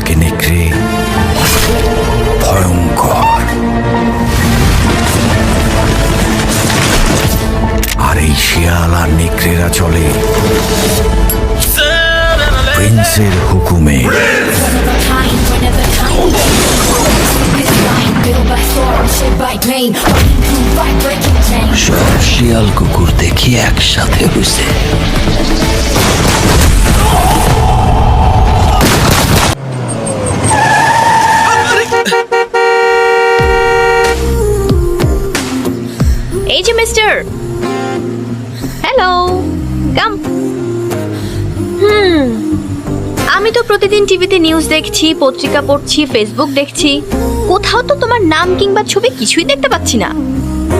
থাকে নেকড়ে, ভয়ঙ্কর। আর এই শিয়াল আর নেকড়েরা চলে প্রিন্সের হুকুমে। সব শিয়াল কুকুর দেখি একসাথে হয়েছে। এই যে মিস্টার, হ্যালো, কাম। আমি তো প্রতিদিন টিভিতে নিউজ দেখছি, পত্রিকা পড়ছি, ফেসবুক দেখছি, কোথাও তো তোমার নাম কিংবা ছবি কিছুই দেখতে পাচ্ছি না।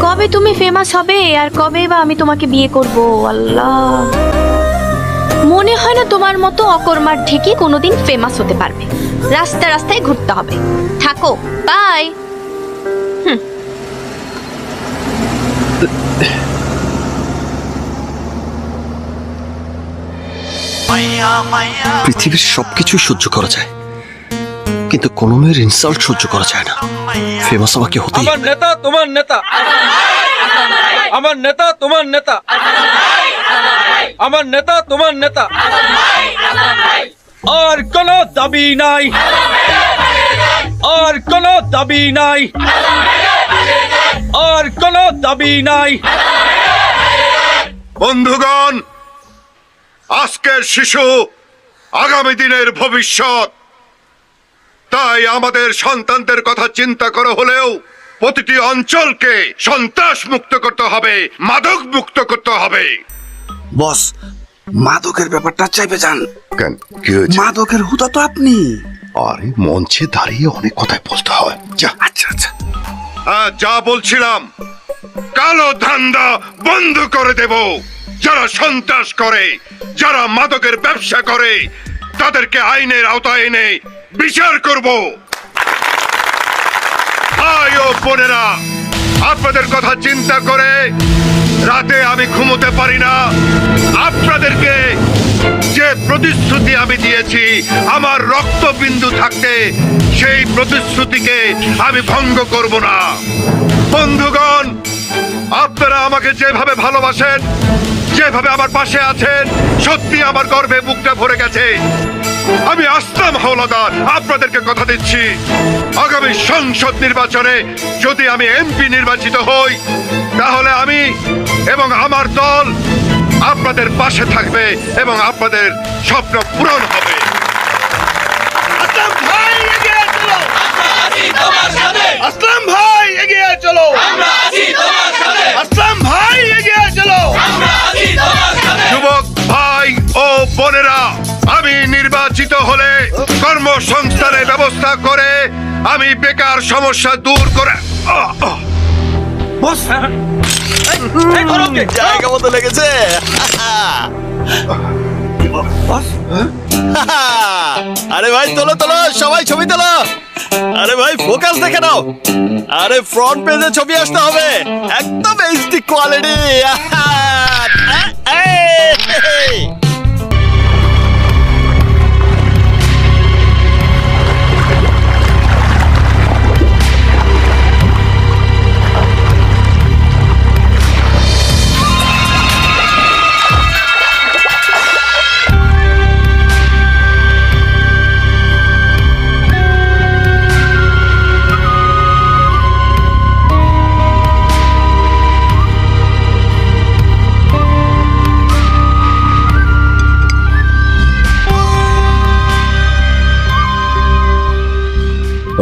কবে তুমি ফেমাস হবে আর কবে বা আমি তোমাকে বিয়ে করব? আল্লাহ, মনে হয় না তোমার মতো অকর্মার ঢেকে কোনোদিন ফেমাস হতে পারবে। রাস্তায় রাস্তায় ঘুরতে হবে। থাকো, বাই। পৃথিবীর সবকিছুই সহ্য করা যায়, কিন্তু কোনো মেয়ের ইনসাল্ট সহ্য করা যায় না। ফেমাস আমাকে হতে। আমার নেতা তোমার নেতা, আমার নেতা তোমার নেতা, আমার নেতা তোমার নেতা। আর কোনো দাবি নাই, আর কোনো দাবি নাই, আর কোনো দাবি নাই। বন্ধুগণ, আজকের শিশু আগামী দিনের ভবিষ্যৎ। তাই আমাদের সন্তানদের কথা চিন্তা করা হলেও প্রতিটি অঞ্চলকে সন্ত্রাস মুক্ত করতে হবে, মাদক মুক্ত করতে হবে। বস, মাদকের ব্যাপারটা চাইবে যান। কেন, কি হয়েছে? মাদকের হুদা তো আপনি। আরে মঞ্চে দাঁড়িয়ে অনেক কথাই বলতে হয়। যা। আচ্ছা আচ্ছা, যা বলছিলাম, কালো ধান্দা বন্ধ করে দেব। যারা সন্ত্রাস করে, যারা মাদকের ব্যবসা করে, তাদেরকে আইনের আওতায় এনে বিচার করব। ভাই ও বোনেরা, আপনাদের কথা চিন্তা করে রাতে আমি ঘুমোতে পারি না। আপনাদেরকে যে প্রতিশ্রুতি আমি দিয়েছি আমার রক্তবিন্দু থাকতে, সেই প্রতিশ্রুতিকে আমি ভঙ্গ করব না। বন্ধুগণ, আপনারা আমাকে যেভাবে ভালোবাসেন, যেভাবে আমার পাশে আছেন, সত্যি আমার গর্বে বুকটা ভরে গেছে। আমি আসলাম হাওলাদার, আপনাদেরকে কথা দিচ্ছি, আগামী সংসদ নির্বাচনে যদি আমি এমপি নির্বাচিত হই, তাহলে আমি এবং আমার দল আপনাদের পাশে থাকবে এবং আপনাদের স্বপ্ন পূরণ হবে। আসলাম ভাই এগিয়ে চলো, আমরা আছি তোমার সাথে। আসলাম ভাই এগিয়ে চলো, আমরা আছি তোমার সাথে। আসলাম ভাই এগিয়ে চলো, আমরা আছি তোমার সাথে। যুবক ভাই ও বোনেরা, আমি নির্বাচিত হলে কর্মসংস্থানের ব্যবস্থা করে আমি বেকার সমস্যা দূর করে। বস জায়গা মতো লেগেছে। বস, আরে ভাই তোলো তোলো, সবাই ছবি তোলো। আরে ভাই ফোকাস দেখে নাও। আরে ফ্রন্ট পেজে ছবি আসতে হবে, একদম এইচডি কোয়ালিটি।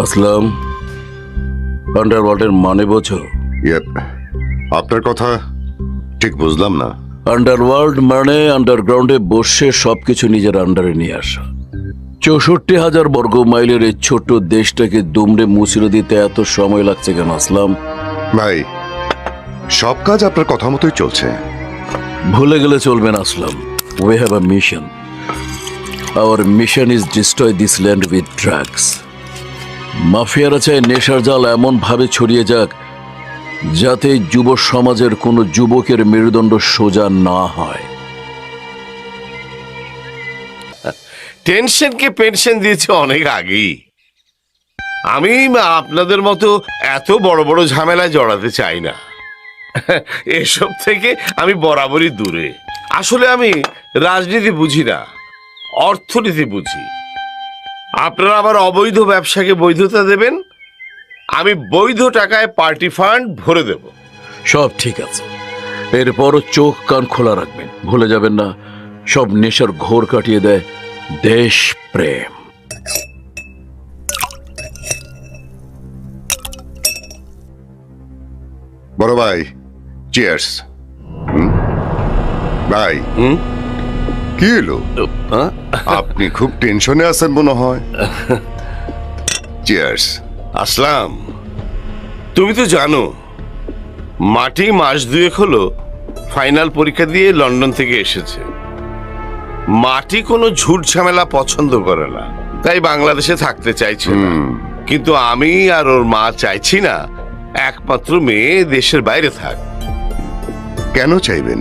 আসলাম, আন্ডারওয়ার্ল্ডের মানে বোঝো? আপনার কথা ঠিক বুঝলাম না। আন্ডারওয়ার্ল্ড মানে আন্ডারগ্রাউন্ডে বসে সবকিছু নিজের আন্ডারে নিয়ে আসা। 64,000 বর্গ মাইলের এই ছোট্ট দেশটাকে দুমড়ে মুচড়ে দিতে এত সময় লাগছে কেন আসলাম? ভাই, সব কাজ আপনার কথা মতোই চলছে। ভুলে গেলে চলবে না Aslam. We have a mission. Our mission is destroy this land with drugs. মাফিয়ারা চায় নেশার জাল এমন ভাবে ছড়িয়ে যাক যাতে যুব সমাজের কোনো যুবকের মেরুদণ্ড সোজা না হয়। টেনশনকে পেনশন দিয়েছে অনেক আগেই। আমি আপনাদের মতো এত বড় বড় ঝামেলায় জড়াতে চাই না। এসব থেকে আমি বরাবরই দূরে। আসলে আমি রাজনীতি বুঝি না, অর্থনীতি বুঝি। আপনারা আবার অবৈধ ব্যবসাকে বৈধতা দেবেন, আমি বৈধ টাকায় পার্টি ফান্ড ভরে দেব। সব ঠিক আছে, এরপরও চোখ কান খোলা রাখবেন। ভুলে যাবেন না, সব নেশার ঘোর কাটিয়ে দেয় দেশ প্রেম। বড় ভাই, চিয়ার্স। ভাই, কি এলো? আপনি খুব টেনশনে আছেন মনে হয়। চিয়ার্স। আসলাম, তুমি তো জানো মাটি মাস দুয়েক হলো ফাইনাল পরীক্ষা দিয়ে লন্ডন থেকে এসেছে। মাটি কোনো ঝুট ঝামেলা পছন্দ করে না, তাই বাংলাদেশে থাকতে চাইছে না। কিন্তু আমি আর ওর মা চাইছি না একমাত্র মেয়ে দেশের বাইরে থাক। কেন চাইবেন?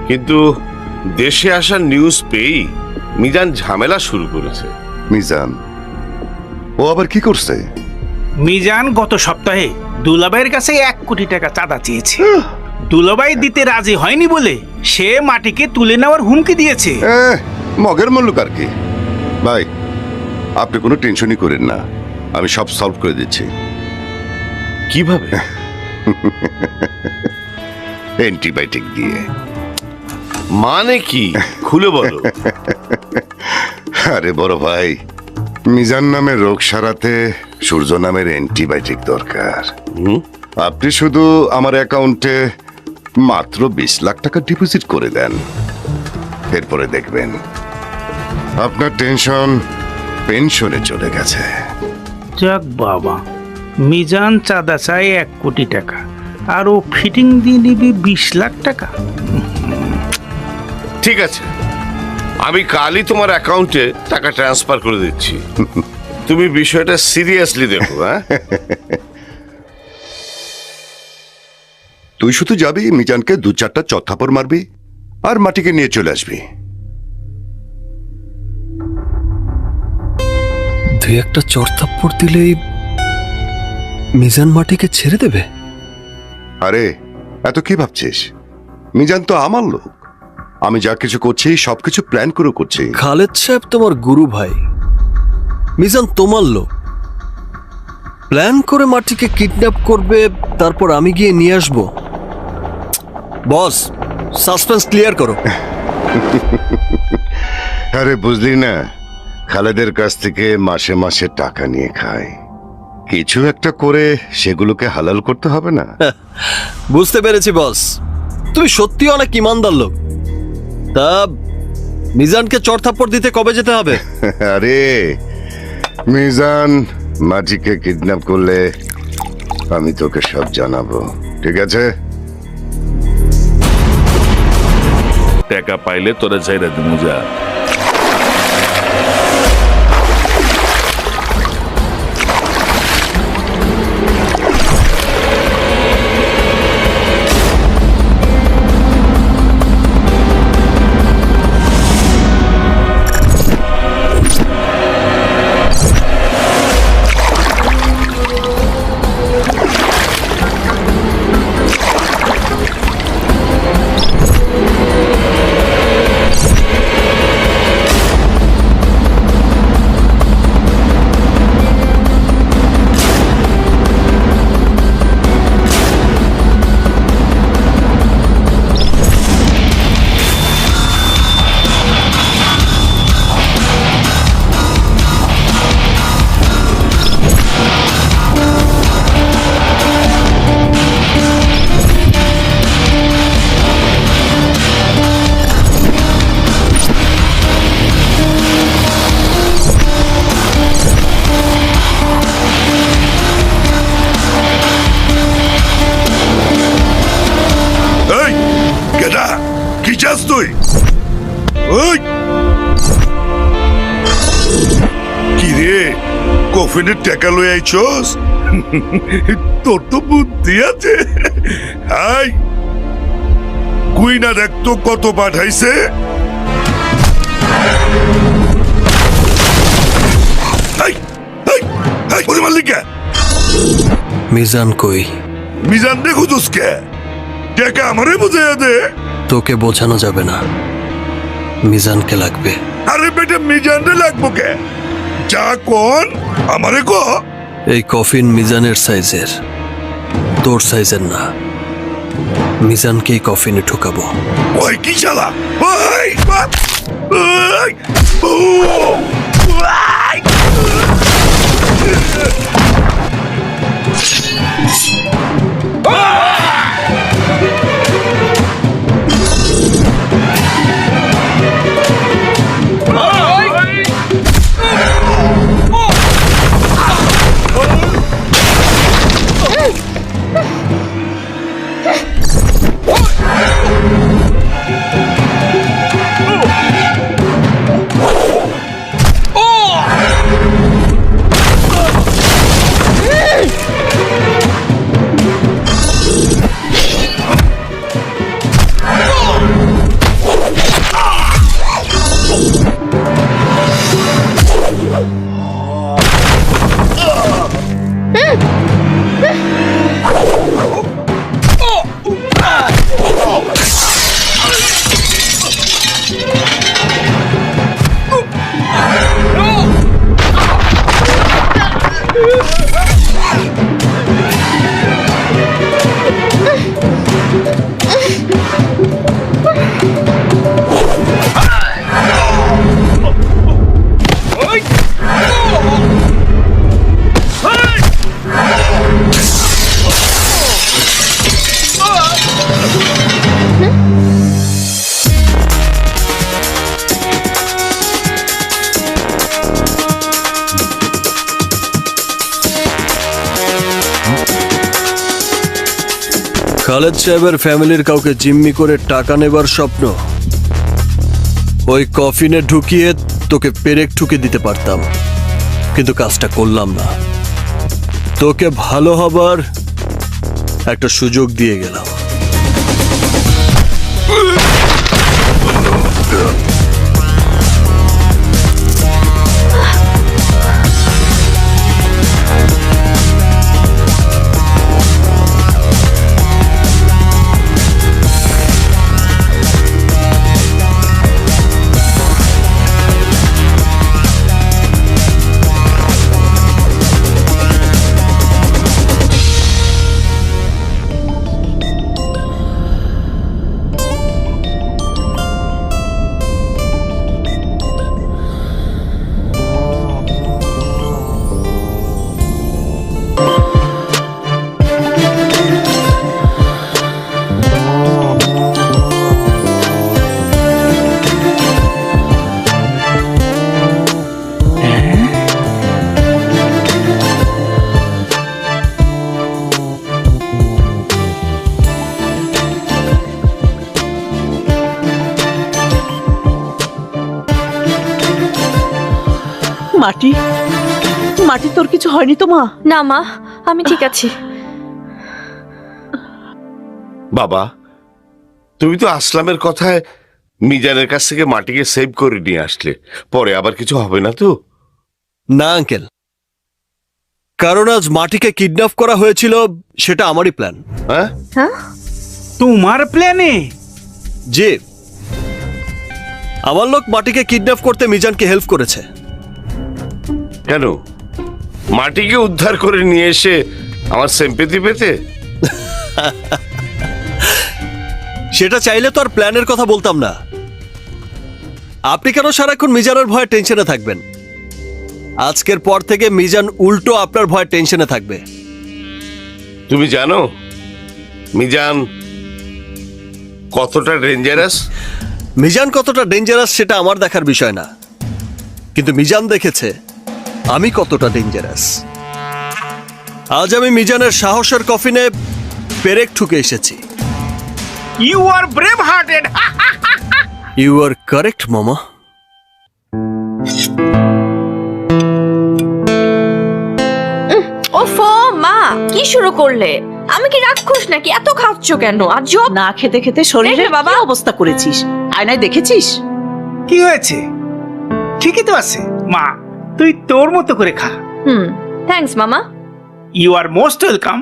কিন্তু দেশে আসার নিউজ পেয়েই মিজান ঝামেলা শুরু করেছে। মিজান? ও আবার কি করছে? মিজান গত সপ্তাহে দুলাভাইয়ের কাছে 1 কোটি টাকা চাঁদা চেয়েছে। দুলাভাই দিতে রাজি হয়নি বলে সে মাটিকে তুলে নেওয়ার হুমকি দিয়েছে। মগের মল্লুক আর কি। ভাই, আপনি কোনো টেনশনই করেন না, আমি সব সলভ করে দিচ্ছি। কিভাবে? অ্যান্টিবায়োটিক দিয়ে। মানে কি, খুলে বলো। আরে বড় ভাই, মিজান নামের রোগ সারাতে সূর্য নামের অ্যান্টিবায়োটিক দরকার। আপনি শুধু আমার অ্যাকাউন্টে মাত্র 20 লাখ টাকা ডিপোজিট করে দেন, এরপরে দেখবেন আপনার টেনশন পেনশনে চলে গেছে। যাক বাবা, মিজান চাঁদা চায় 1 কোটি টাকা আর ও ফিটিং দিয়ে নিবি 20 লাখ টাকা। ঠিক আছে, আমি কালই তোমার অ্যাকাউন্টে টাকা ট্রান্সফার করে দিচ্ছি। তুমি বিষয়টা সিরিয়াসলি দেখো। হ্যাঁ, তুই শুধু যাবি, মিজানকে 2-4টা চত্থাপড় মারবি আর মাটিকে নিয়ে চলে আসবি। 2-1টা চড়থাপ্পড় দিলেই মিজান মাটিকে ছেড়ে দেবে? আরে এত কি ভাবছিস? মিজান তো আমার লোক, আমি যা কিছু করছি সবকিছু প্ল্যান করে করছি। খালেদ সাহেব তোমার গুরু ভাই, মিজান তোমার লোক। প্ল্যান করে মাটিকে কিডন্যাপ করবে, তারপর আমি গিয়ে নিয়ে আসবো। বস, সাসপেন্স ক্লিয়ার করো। আরে বুঝলি না, খালেদের কাছ থেকে মাসে মাসে টাকা নিয়ে খায়। কিছু একটা করে সেগুলোকে হালাল করতে হবে না? বুঝতে পেরেছি বস, তুমি সত্যি অনেক ইমানদার লোক। তা মিজানকে চড়থাপ্পড় দিতে কবে যেতে হবে? আরে মিজান মাটিকে কিডন্যাপ করলে আমি তোকে সব জানাবো, ঠিক আছে? টাকা পাইলে তোরা যাইরা দিমু যা। কি চাস তুই? কি রে, কফিনের টাকা লই আইছস? তোর তো বুদ্ধি আছে। হাই, কুইনা দেখতো কত পাঠাইছে। মিজান কই? মিজান দেখো দুসকে টাকা আমারে বুঝাইয়া দে। তোকে বোঝানো যাবে না, মিজানকে লাগবে। আরে বেটা মিজানরে লাগবো কে? যা কোন আমারে কো। এই কফিন মিজানের সাইজের, তোর সাইজের না। মিজানকেই কফিনে ঢুকাবো। ওই কি শালা, ওই বাপ, ওই ও ওই। খালেদ সাহেবের ফ্যামিলির কাউকে জিম্মি করে টাকা নেবার স্বপ্ন, ওই কফিনে ঢুকিয়ে তোকে পেরেক ঠুকে দিতে পারতাম, কিন্তু কাজটা করলাম না। তোকে ভালো হবার একটা সুযোগ দিয়ে গেলাম। মাটি, মাটি তোর কিছু হয়নি তো মা? না মা, আমি ঠিক আছি। বাবা, তুমি তো আসলামের কথায় মিজানের কাছ থেকে মাটিকে সেভ করে নিয়ে আসলে, পরে আবার কিছু হবে না তো? না আঙ্কেল, কারণ আজ মাটিকে কিডন্যাপ করা হয়েছিল, সেটা আমারই প্ল্যান। হ্যাঁ, হ্যাঁ, তোমার প্ল্যানে? জি, আমার লোক মাটিকে কিডন্যাপ করতে মিজানকে হেল্প করেছে। কেন? মাটিকে উদ্ধার করে নিয়ে এসে আমার সিম্পেথি পেতে? সেটা চাইলে তো আর প্ল্যানের কথা বলতাম না। আপনি কেন সারাক্ষণ মিজানের ভয়ে টেনশনে থাকবেন? আজকের পর থেকে মিজান উল্টো আপনার ভয়ে টেনশনে থাকবে। তুমি জানো মিজান কতটা ডেঞ্জারাস? মিজান কতটা ডেঞ্জারাস সেটা আমার দেখার বিষয় না, কিন্তু মিজান দেখেছে আমি কতটা ডেঞ্জারাস। আজ আমি মিজানের সাহসের কফিনে পেরেক ঠুকে এসেছি। You are brave hearted. You are correct মামা। ওফো মা, কি শুরু করলে? আমি কি রাক্ষস নাকি? এত খাচ্ছ কেন? আর জব না খেতে খেতে শরীরে দেখলে বাবা? বাবা অবস্থা করেছিস, আয়নায় দেখেছিস? কি হয়েছে? ঠিকই তো আছে মা, তুই তোর মতো করে খা। থ্যাঙ্কস মামা। You are most welcome.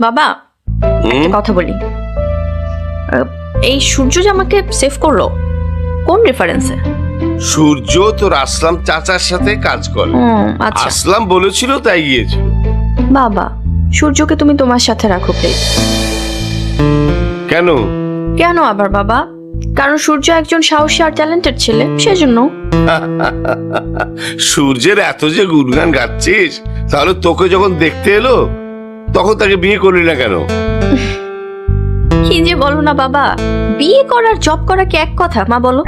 বাবা একটা কথা বলি, এই সূর্য যে আমাকে সেভ করলো কোন রেফারেন্সে? সূর্য তোর আসলাম চাচার সাথে কাজ করে। আচ্ছা আসলাম বলেছিল তাই গিয়েছিল। বাবা সূর্যকে তুমি তোমার সাথে রাখো প্লিজ। কেন? কেন আবার বাবা? কারণ সূর্য একজন সাহসী আর ট্যালেন্টেড ছেলে, সেজন্য। সূর্যের এত যে গুণগান গাচ্ছিস, তাহলে তোকে যখন দেখতে এলো তখন তাকে বিয়ে করলি না কেন? কি যে বলো না বাবা, বিয়ে করার জব করা কি এক কথা? মা বলো।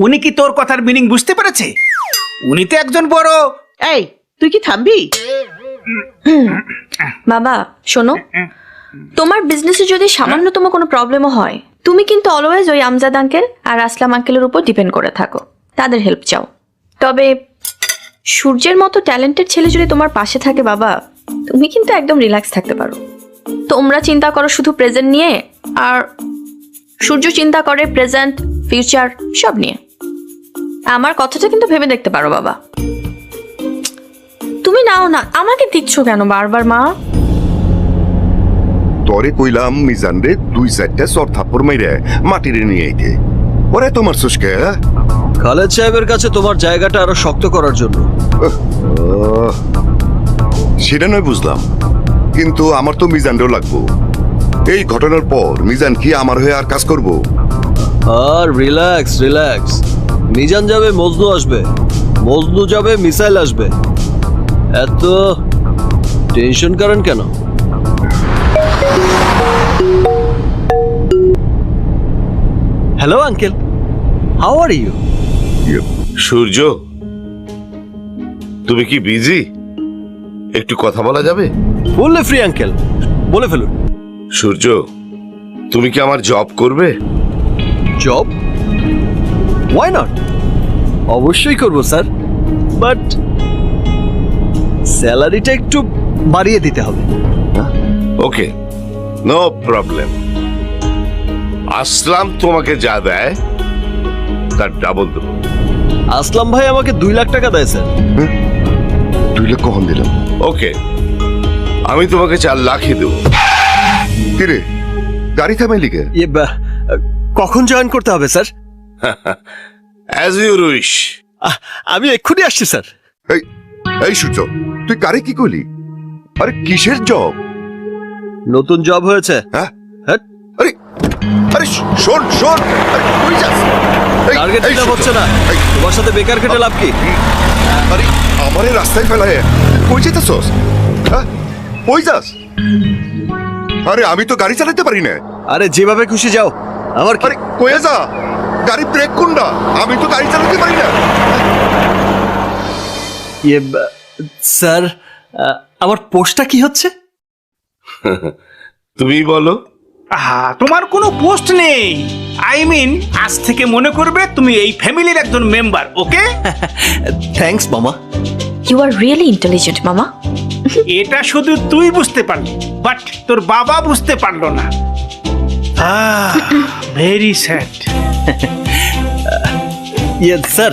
উনি কি তোর কথার মিনিং বুঝতে পেরেছে? উনি তো একজন বড়। এই তুই কি থামবি? বাবা শোনো, তোমার বিজনেসে যদি সামান্যতম কোনো প্রবলেমও হয়, তুমি কিন্তু অলওয়েজ ওই আমজাদ আঙ্কেল আর আসলাম আঙ্কেলের উপর ডিপেন্ড করে থাকো, তাদের হেল্প চাও। তবে সূর্যের মতো ট্যালেন্টেড ছেলে যদি তোমার পাশে থাকে বাবা, তুমি কিন্তু একদম রিল্যাক্স থাকতে পারো। তোমরা চিন্তা করো শুধু প্রেজেন্ট নিয়ে, আর সূর্য চিন্তা করে প্রেজেন্ট ফিউচার সব নিয়ে। আমার কথাটা কিন্তু ভেবে দেখতে পারো বাবা। তুমি নাও না, আমাকে দিচ্ছ কেন বারবার মা? তরে কইলাম মিজান রে 2-4টা সর থাপ্পড় মাইরে মাটিরে নিয়ে আইতে, ওরে তোমার সুস্কে। খালেদ সাহেবের কাছে তোমার জায়গাটা আরো শক্ত করার জন্য। সেটা নয় বুঝলাম, কিন্তু আমার তো মিজানরেও লাগবো। এই ঘটনার পর মিজান কি আমার হয়ে আর কাজ করবো? আর রিল্যাক্স রিল্যাক্স, মিজান যাবে মজনু আসবে, মজনু যাবে মিসাইল আসবে। এত টেনশন করেন কেন? Hello uncle, how are you? Surya, তুমি কি বিজি? একটু কথা বলা যাবে? বললে ফ্রি আঙ্কেল, বলে ফেলুন। সূর্য, তুমি কি আমার জব করবে? জব? ওয়াই নট, অবশ্যই করবো স্যার, বাট স্যালারিটা একটু বাড়িয়ে দিতে হবে। ওকে, নো প্রবলেম। আসলাম তোমাকে যা দেয় তার ডাবল দেবো। আসলাম ভাই আমাকে 2 লাখ টাকা দেয় স্যার। 2 লাখ কখন দিলাম? ওকে, আমি তোমাকে 4 লাখই দেবো। কিরে, গাড়ি থামাই লিখে? কখন জয়েন করতে হবে স্যার? As you wish. আমি এক্ষুনি আসছি স্যার। এই সূর্য, তুই গাড়ি কি করলি? আরে কিসের জব? নতুন জব হয়েছে। হ্যাঁ? আরে আরে শোন শোন, আরে কই যাস? টার্গেট ফিল হচ্ছে না, তোমার সাথে বেকার কেটে লাভ কি? আরে আমারে রাস্তায় ফেলায় কই যেতেছস? হ্যাঁ, কই যাস? আরে আমি তো গাড়ি চালাতে পারি না। আরে যেভাবে খুশি যাও, আমার কি? আরে কয়ে যা, গাড়ি ব্রেক কোনটা? আমি তো গাড়ি চালাতে পারি না। স্যার, আমার পোস্টটা কি হচ্ছে? তুমি বলো। তোমার কোনো পোস্ট নেই। আই মিন, আজ থেকে মনে করবে তুমি এই ফ্যামিলির একজন মেম্বার। ওকে? থ্যাঙ্কস মামা। ইউ আর রিয়েলি ইন্টেলিজেন্ট মামা। এটা শুধু তুই বুঝতে পারলি, বাট তোর বাবা বুঝতে পারলো না। Very sad. স্যার,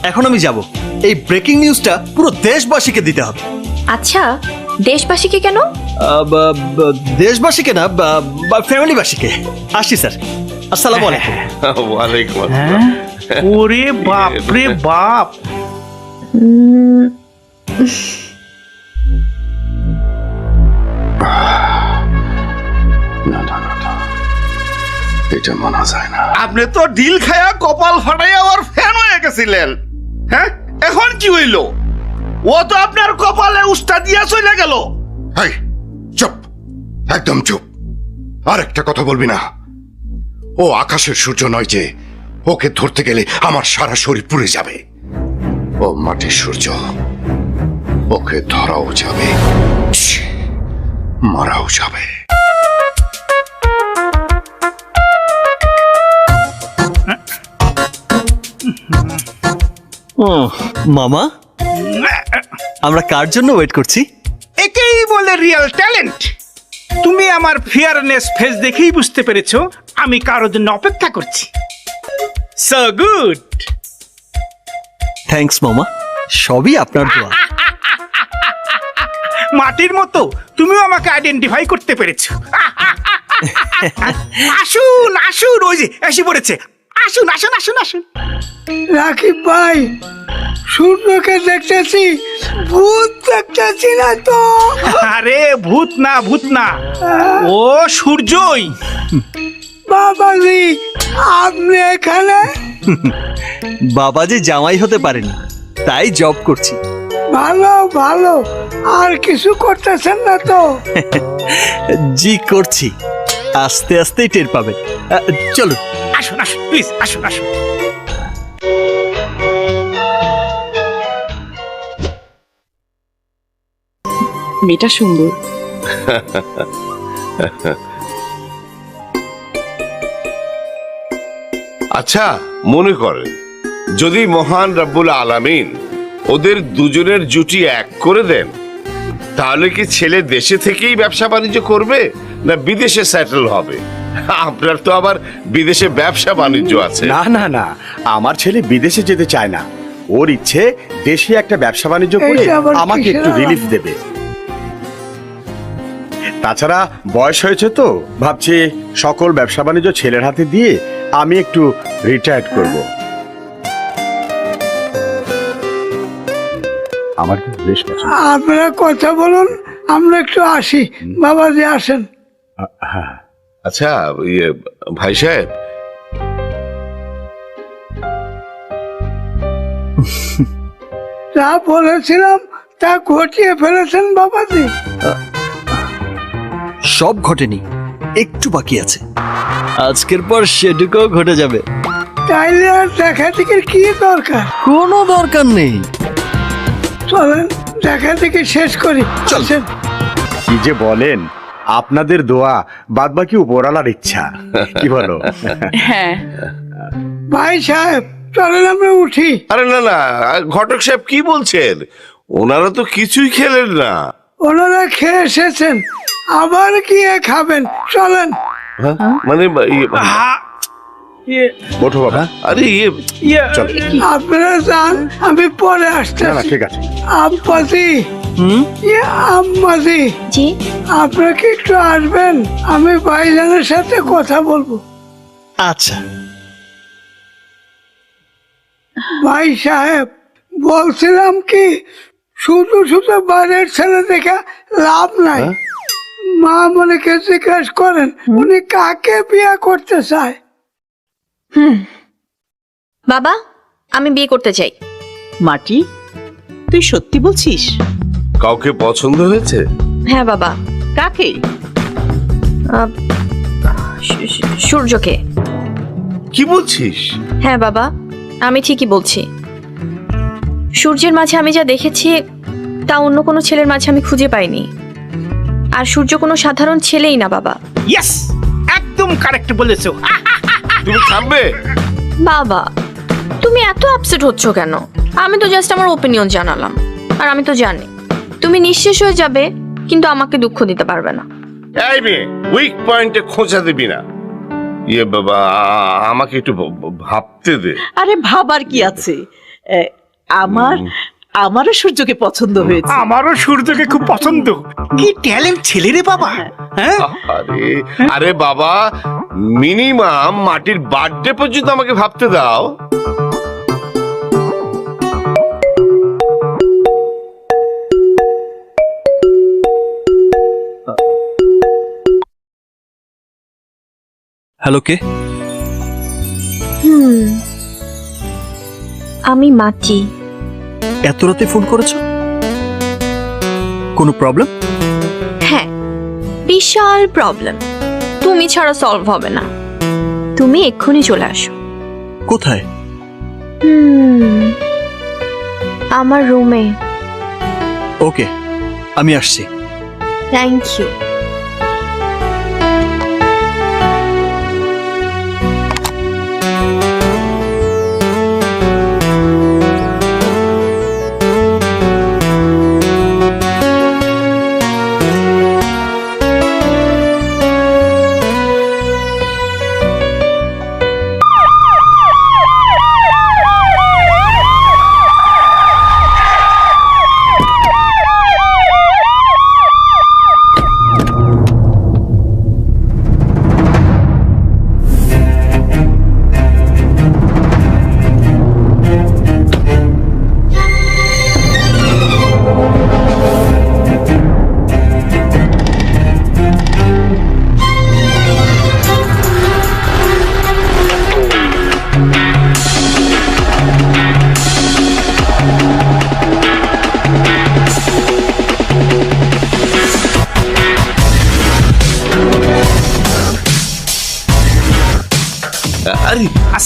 এখন আমি যাব। এই ব্রেকিং নিউজটা পুরো দেশবাসীকে দিতে হবে। আচ্ছা, দেশবাসীকে কেন? দেশবাসীকে না, ফ্যামিলিবাসীকে। আসছি স্যার, আসসালামু আলাইকুম। ওয়ালাইকুম আসসালাম। ওরে বাপ রে বাপ। এটা মানা যায় না। আপনি তো ডিল খায়া কপাল ফাটাইয়া ওর ফ্যান হয়ে গেছিলেন। হ্যাঁ, এখন কি হইল? ও তো আপনার কপালে উস্তা দিয়া চলে গেল। এই চুপ, একদম চুপ। আর একটা কথা বলবি না। ও আকাশের সূর্য নয় যে ওকে ধরতে গেলে আমার সারা শরীর পুড়ে যাবে। ও মাটির সূর্য, ওকে ধরাও যাবে, মারাও যাবে। মামা, আমরা কার জন্য ওয়েট করছি? একেই বলে রিয়েল ট্যালেন্ট। তুমি আমার ফেয়ারনেস ফেস দেখেই বুঝতে পেরেছো আমি কারোর জন্য অপেক্ষা করছি। So good. থ্যাঙ্কস মামা, সবই আপনার দোয়া। মাটির মতো তুমিও আমাকে আইডেন্টিফাই করতে পেরেছো। আসুন আসুন, ওই যে এসে পড়েছে। আসুন আসুন আসুন আসুন। রাকিব ভাই, সূর্যকে দেখতেছি, ভূত দেখতেছি না তো? আরে ভূত না, ভূত না, ও সূর্যই। বাবাজি, আপনি এখানে? বাবা যে জামাই হতে পারেনি, তাই জব করছি। ভালো ভালো, আর কিছু করতেছেন না তো? জি করছি, আস্তে আস্তেই টের পাবেন। চলো। আসুন আসুন প্লিজ, আসুন আসুন। মেয়েটা সুন্দর। আচ্ছা, মনে করেন যদি মহান রব্বুল আলামিন ওদের দুজনের জুটি এক করে দেন, তাহলে কি ছেলে দেশে থেকেই ব্যবসা বাণিজ্য করবে না বিদেশে সেটেল হবে? আপনার তো আবার বিদেশে ব্যবসা বাণিজ্য আছে। না না না, আমার ছেলে বিদেশে যেতে চায় না। ওর ইচ্ছে দেশে একটা ব্যবসা বাণিজ্য করে এইটা আবার আমাকে কিসের একটু আলাপ? রিলিফ দেবে। তাছাড়া বয়স হয়েছে তো, ভাবছি সকল ব্যবসা বাণিজ্য ছেলের হাতে দিয়ে আমি একটু রিটায়ার্ড করব। আমার কিন্তু বেশ পছন্দ। আপনারা কথা বলুন, আমরা একটু আসি। বাবাজি আসেন। হ্যাঁ, আচ্ছা ভাই সাহেব, যা বলেছিলাম তা ঘটিয়ে ফেলেছেন বাবাজি। সব ঘটেনি, একটু বাকি আছে। আজকের পর সেটুকুও ঘটে যাবে। তাইলে আর দেখা থেকে কি দরকার? কোনো দরকার নেই। চলেন দেখা থেকে শেষ করি। চলছেন। কি যে বলেন, আপনাদের দোয়া বাদবাকি উপরালার ইচ্ছা, কি বলো? হ্যাঁ, ভাই সাহেব, চলেন আমরা উঠি। আরে না না, ঘটক সাহেব কি বলছেন? ওনারা তো কিছুই খেলেন না। ওনারা খেয়ে এসেছেন, আবার গিয়ে খাবেন। চলেন। হ্যাঁ? মানে ওঠো বাবা। আরে চল। আপনারা যান, আমি পরে না না, আসতেছি। ঠিক আছে। আব্বাজি, আম্মাজি, জি। আপনারা কি একটু আসবেন? আমি ভাইজানের সাথে কথা বলবো। আচ্ছা। ভাই সাহেব, বলছিলাম কি, শুধু শুধু বাইরের ছেলে দেখা লাভ নাই। মা মনেকে জিজ্ঞেস করেন উনি কাকে বিয়ে করতে চায়। বাবা, আমি বিয়ে করতে চাই। মাটি, তুই সত্যি বলছিস? কাউকে পছন্দ হয়েছে? হ্যাঁ বাবা। কাকে? আহ, সূর্যকে। কি বলছিস? হ্যাঁ বাবা, আমি ঠিকই বলছি। সূর্যের মাঝে আমি যা দেখেছি তা অন্য কোনো ছেলের মাঝে আমি খুঁজে পাইনি। আর সূর্য কোনো সাধারণ ছেলেই না বাবা। ইয়েস, একদম কারেক্ট বলেছো। তুমি থামবে? বাবা, তুমি এত আপসেট হচ্ছ কেন? আমি তো জাস্ট আমার ওপিনিয়ন জানালাম। আর আমি তো জানি তুমি নিঃশেষ হয়ে যাবে, কিন্তু আমাকে দুঃখ দিতে পারবে না। এই মেয়ে, উইক পয়েন্টে খোঁজা দিবি না। বাবা, আমাকে একটু ভাবতে দে। আরে ভাবার কি আছে? আমারও সূর্যকে পছন্দ হয়েছে। আমারও সূর্যকে খুব পছন্দ। কি ট্যালেন্ট ছেলে রে বাবা। হ্যাঁ, আরে আরে বাবা, মিনিমাম মাটির বার্থডে পর্যন্ত আমাকে ভাবতে দাও। হ্যালো, কে? আমি মাটি। এত রাতে ফোন করেছো? কোনো প্রবলেম? হ্যাঁ, বিশাল প্রবলেম। তুমি ছাড়া সলভ হবে না। তুমি এক্ষুনি চলে আসো। কোথায়? আমার রুমে। ওকে, আমি আসছি। Thank you.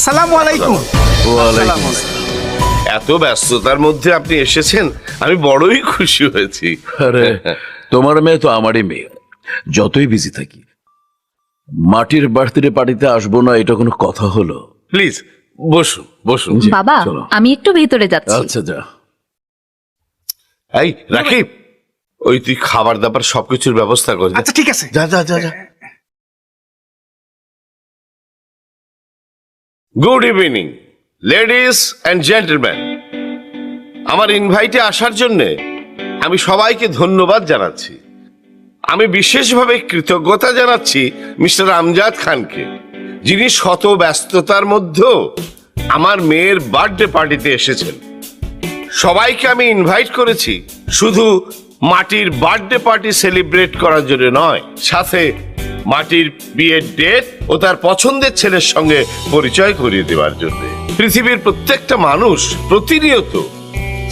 আসসালামু আলাইকুম। ওয়ালাইকুম এত ব্যস্ততার মধ্যে আপনি এসেছেন, আমি বড়ই খুশি হয়েছি। আরে তোমার মেয়ে তো আমারই মেয়ে, যতই বিজি থাকি। মাটির বার্থডে পার্টিতে আসবো না এটা কোনো কথা হলো? প্লিজ বসুন বসুন। বাবা চলো। আমি একটু ভেতরে যাচ্ছি। আচ্ছা যা। এই রাকিব, ওই তুই খাবার দাবার সবকিছুর ব্যবস্থা কর। আচ্ছা ঠিক আছে। যা যা যা যা। Good evening ladies and gentleman. আমার ইনভাইটে আসার জন্য আমি সবাইকে ধন্যবাদ জানাচ্ছি। আমি বিশেষভাবে কৃতজ্ঞতা জানাচ্ছি মিস্টার আমজাদ খানকে, যিনি শত ব্যস্ততার মধ্যেও আমার মেয়ের বার্থডে পার্টিতে এসেছেন। সবাইকে আমি ইনভাইট করেছি শুধু মাটির বার্থডে পার্টি সেলিব্রেট করার জন্য নয়, সাথে মাটির বিয়ের ডেট ও তার পছন্দের ছেলের সঙ্গে পরিচয় করিয়ে দেওয়ার জন্য। পৃথিবীর প্রত্যেকটা মানুষ প্রতিনিয়ত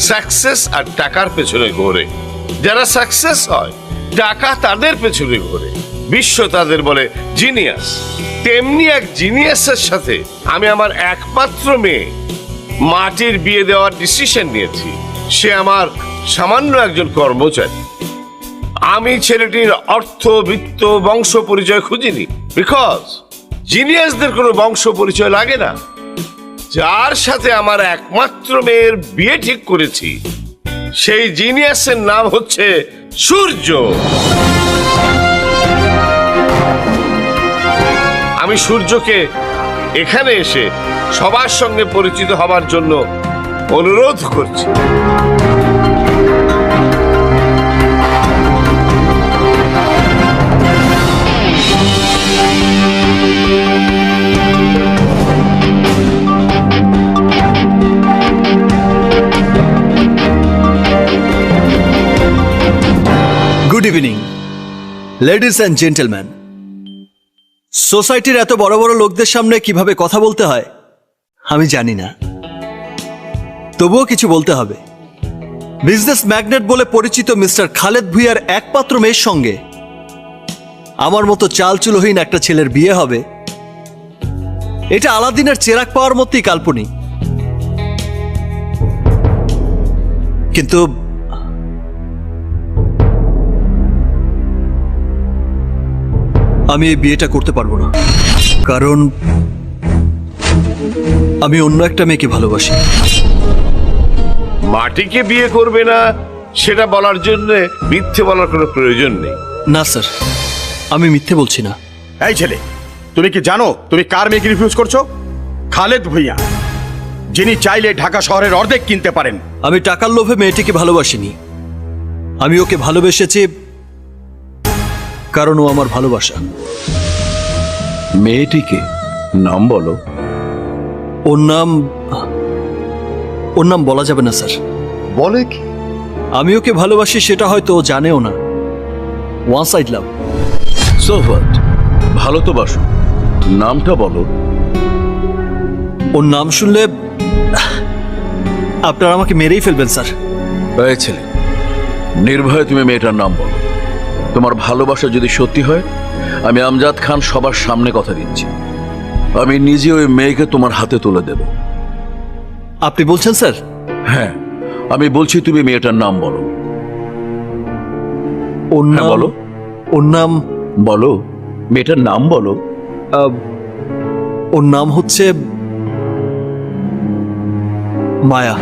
সাকসেস আর টাকার পেছনে ঘোরে। যারা সাকসেস হয় টাকা তাদের পেছনে ঘোরে, বিশ্ব তাদের বলে জিনিয়াস। তেমনি এক জিনিয়াসের সাথে আমি আমার একমাত্র মেয়ে মাটির বিয়ে দেওয়ার ডিসিশন নিয়েছি। সে আমার সামান্য একজন কর্মচারী। আমি ছেলেটির অর্থ, বৃত্ত, বংশ পরিচয় খুঁজিনি, বিকজ জিনিয়াসদের কোনো বংশ পরিচয় লাগে না। যার সাথে আমার একমাত্র মেয়ের বিয়ে ঠিক করেছি সেই জিনিয়াসের নাম হচ্ছে সূর্য। আমি সূর্যকে এখানে এসে সবার সঙ্গে পরিচিত হবার জন্য অনুরোধ করছি। Good evening ladies and gentleman. সোসাইটির এত বড় বড় লোকদের সামনে কিভাবে কথা বলতে হয় আমি জানি না, তবুও কিছু বলতে হবে। বিজনেস ম্যাগনেট বলে পরিচিত মিস্টার খালেদ ভুঁইয়ার একমাত্র মেয়ের সঙ্গে আমার মতো চালচুলহীন একটা ছেলের বিয়ে হবে, এটা আলাদিনের চেরাগ পাওয়ার মতোই কাল্পনিক। কিন্তু আমি এই বিয়েটা করতে পারবো না, কারণ আমি অন্য একটা মেয়েকে ভালোবাসি। মাটিকে বিয়ে করবে না সেটা বলার জন্য মিথ্যে বলার কোনো প্রয়োজন নেই। না স্যার, আমি মিথ্যে বলছি না। এই ছেলে, তুমি কি জানো তুমি কার মেয়েকে রিফিউজ করছো? খালেদ ভুঁইয়া, যিনি চাইলে ঢাকা শহরের অর্ধেক কিনতে পারেন। আমি টাকার লোভে মেয়েটিকে ভালোবাসিনি, আমি ওকে ভালোবেসেছি কারণ ও আমার ভালোবাসা। মেয়েটিকে নাম বলো। ওর নাম বলা যাবে না স্যার। বলে কি? আমি ওকে ভালোবাসি সেটা হয়তো ও জানেও না। One side love. So what, ভালো তো বাসো, নামটা বলো। ওর নাম শুনলে আপনারা আমাকে মেরেই ফেলবেন স্যার। এই ছেলে, নির্ভয়ে তুমি মেয়েটার নাম বলো। তোমার ভালোবাসা যদি সত্যি হয়, আমি আমজাদ খান সবার সামনে কথা দিচ্ছি, আমি নিজে ওই মেয়েকে তোমার হাতে তুলে দেব। আপনি বলছেন স্যার? হ্যাঁ, আমি বলছি তুমি মেয়েটার নাম বলো। ওর হ্যাঁ, নাম বলো। ওর নাম বলো, মেয়েটার নাম বলো। ওর নাম হচ্ছে মায়া।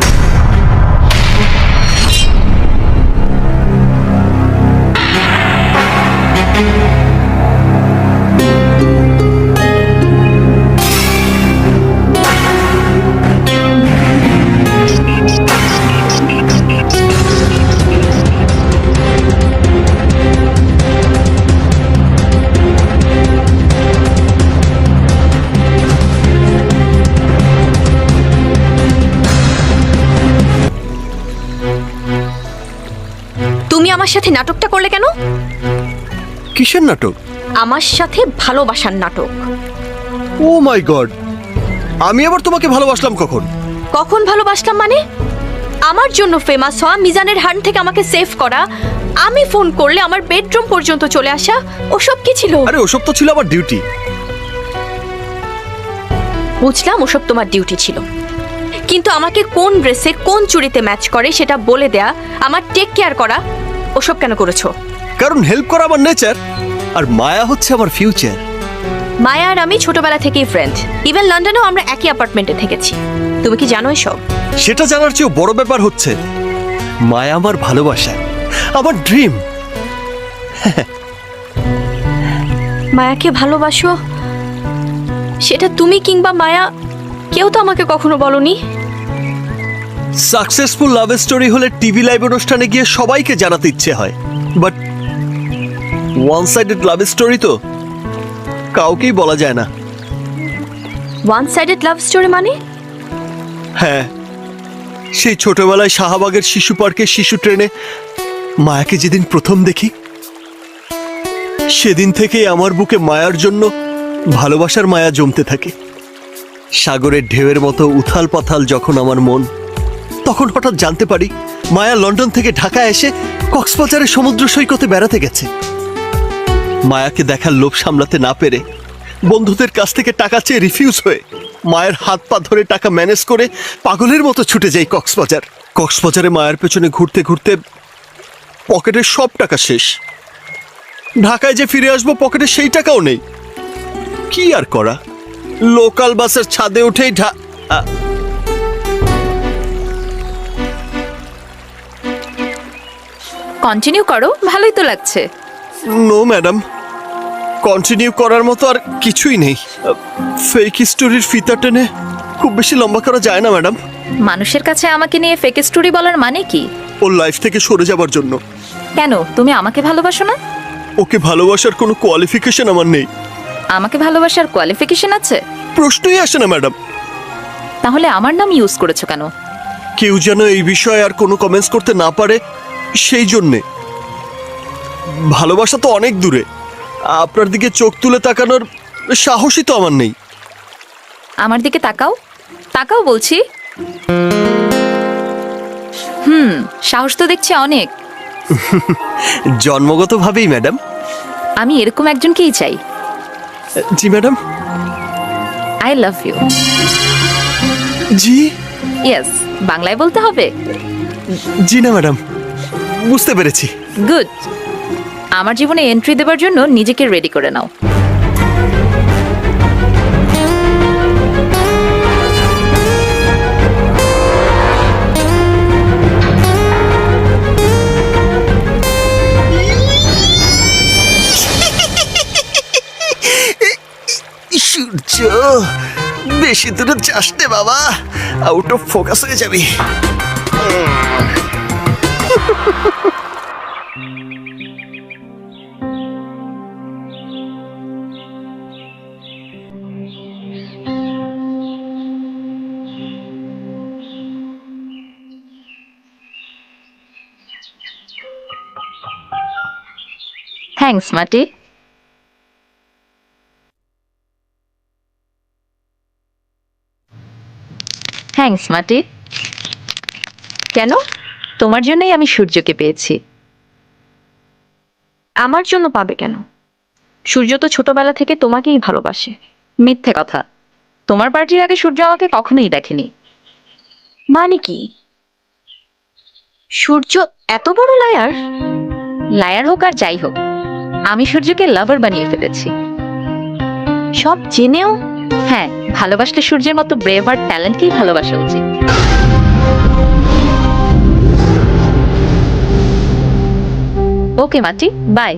তুমি আমার সাথে নাটকটা করলে কেন? কিসের নাটক? আমার সাথে ভালোবাসার নাটক। ও মাই গড, আমি আবার তোমাকে ভালোবাসলাম কখন? কখন ভালোবাসলাম মানে? আমার জন্য ফেমাস হওয়া, মিজানের হান থেকে আমাকে সেভ করা, আমি ফোন করলে আমার বেডরুম পর্যন্ত চলে আসা, ওসব কি ছিল? আরে ওসব তো ছিল আমার ডিউটি। বুঝলাম ওসব তোমার ডিউটি ছিল, কিন্তু আমাকে কোন ড্রেসে কোন চুড়িতে ম্যাচ করে সেটা বলে দেয়া, আমার টেক কেয়ার করা, ওসব কেন করেছো? কারণ হেল্প করা আমার নেচার, আর মায়া হচ্ছে আমার ফিউচার। মায়া আর আমি ছোটবেলা থেকেই ফ্রেন্ড, ইভেন লন্ডনেও আমরা একই অ্যাপার্টমেন্টে থেকেছি। তুমি কি জানো এসব? সেটা জানার চেয়েও বড় ব্যাপার হচ্ছে মায়া আমার ভালোবাসা, আমার ড্রিম। মায়াকে ভালোবাসো সেটা তুমি কিংবা মায়া কেউ তো আমাকে কখনো বলনি। সাকসেসফুল লাভ স্টোরি হলে টিভি লাইভ অনুষ্ঠানে গিয়ে সবাইকে জানাতে ইচ্ছে হয়, but one sided love story তো কাউকেই বলা যায় না। ওয়ান সাইডেড লাভ স্টোরি মানে? হ্যাঁ, সেই ছোটবেলায় শাহবাগের শিশু পার্কে শিশু ট্রেনে মায়াকে যেদিন প্রথম দেখি, সেদিন থেকেই আমার বুকে মায়ার জন্য ভালোবাসার মায়া জমতে থাকে। সাগরের ঢেউয়ের মতো উথাল পাথাল যখন আমার মন, তখন হঠাৎ জানতে পারি মায়া লন্ডন থেকে ঢাকা এসে কক্সবাজারের সমুদ্র সৈকতে বেড়াতে গেছে। মায়াকে দেখার লোভ সামলাতে না পেরে বন্ধুদের কাছ থেকে টাকা চেয়ে রিফিউজ হয়ে মায়ের হাত পা ধরে টাকা ম্যানেজ করে পাগলের মতো ছুটে যাই কক্সবাজার। কক্সবাজারে মায়ের পেছনে ঘুরতে ঘুরতে পকেটের সব টাকা শেষ। ঢাকায় যে ফিরে আসবো পকেটে সেই টাকাও নেই। কি আর করা, লোকাল বাসের ছাদে উঠেই কন্টিনিউ করো, ভালোই তো লাগছে। নো ম্যাডাম, কন্টিনিউ করার মতো আর কিছুই নেই। ফেক স্টোরির ফিতা টেনে খুব বেশি লম্বা করা যায় না ম্যাডাম। মানুষের কাছে আমাকে নিয়ে ফেক স্টোরি বলার মানে কি? ওর লাইফ থেকে সরে যাবার জন্য। কেন, তুমি আমাকে ভালোবাসো না? ওকে ভালোবাসার কোনো কোয়ালিফিকেশন আমার নেই। আমাকে ভালোবাসার কোয়ালিফিকেশন আছে? প্রশ্নই আসে না ম্যাডাম। তাহলে আমার নাম ইউজ করেছো কেন? কেউ যেন এই বিষয়ে আর কোনো কমেন্টস করতে না পারে সেই জন্যে। ভালোবাসা তো অনেক দূরে, আপনার দিকে চোখ তুলে তাকানোর সাহসই তো আমার নেই। আমার দিকে তাকাও, তাকাও বলছি। সাহস তো দেখছি অনেক। জন্মগতভাবেই ম্যাডাম। আমি এরকম একজনকেই চাই। জি ম্যাডাম। I love you. জি? ইয়েস, বাংলায় বলতে হবে? জি না ম্যাডাম, বুঝতে পেরেছি। গুড। আমার জীবনে এন্ট্রি দেবার জন্য নিজেকে রেডি করে নাও। সূর্য, বেশি দূরে যাস নে বাবা, আউট অফ ফোকাস হয়ে যাবি। থ্যাঙ্কস মাটি। থ্যাঙ্কস মাটি। কেন? তোমার জন্যই আমি সূর্যকে পেয়েছি। আমার জন্য পাবে কেন? সূর্য তো ছোটবেলা থেকে তোমাকেই ভালোবাসে। মিথ্যে কথা, তোমার পার্টির আগে সূর্য আমাকে কখনোই দেখেনি। মানে কি? সূর্য এত বড় লায়ার? লায়ার হোক আর যাই হোক, আমি সূর্যকে লাভার বানিয়ে ফেলেছি। সব জেনেও? হ্যাঁ, ভালোবাসলে সূর্যের মতো ব্রেভ আর ট্যালেন্টকেই ভালোবাসা উচিত। ওকে মাটি, বাই।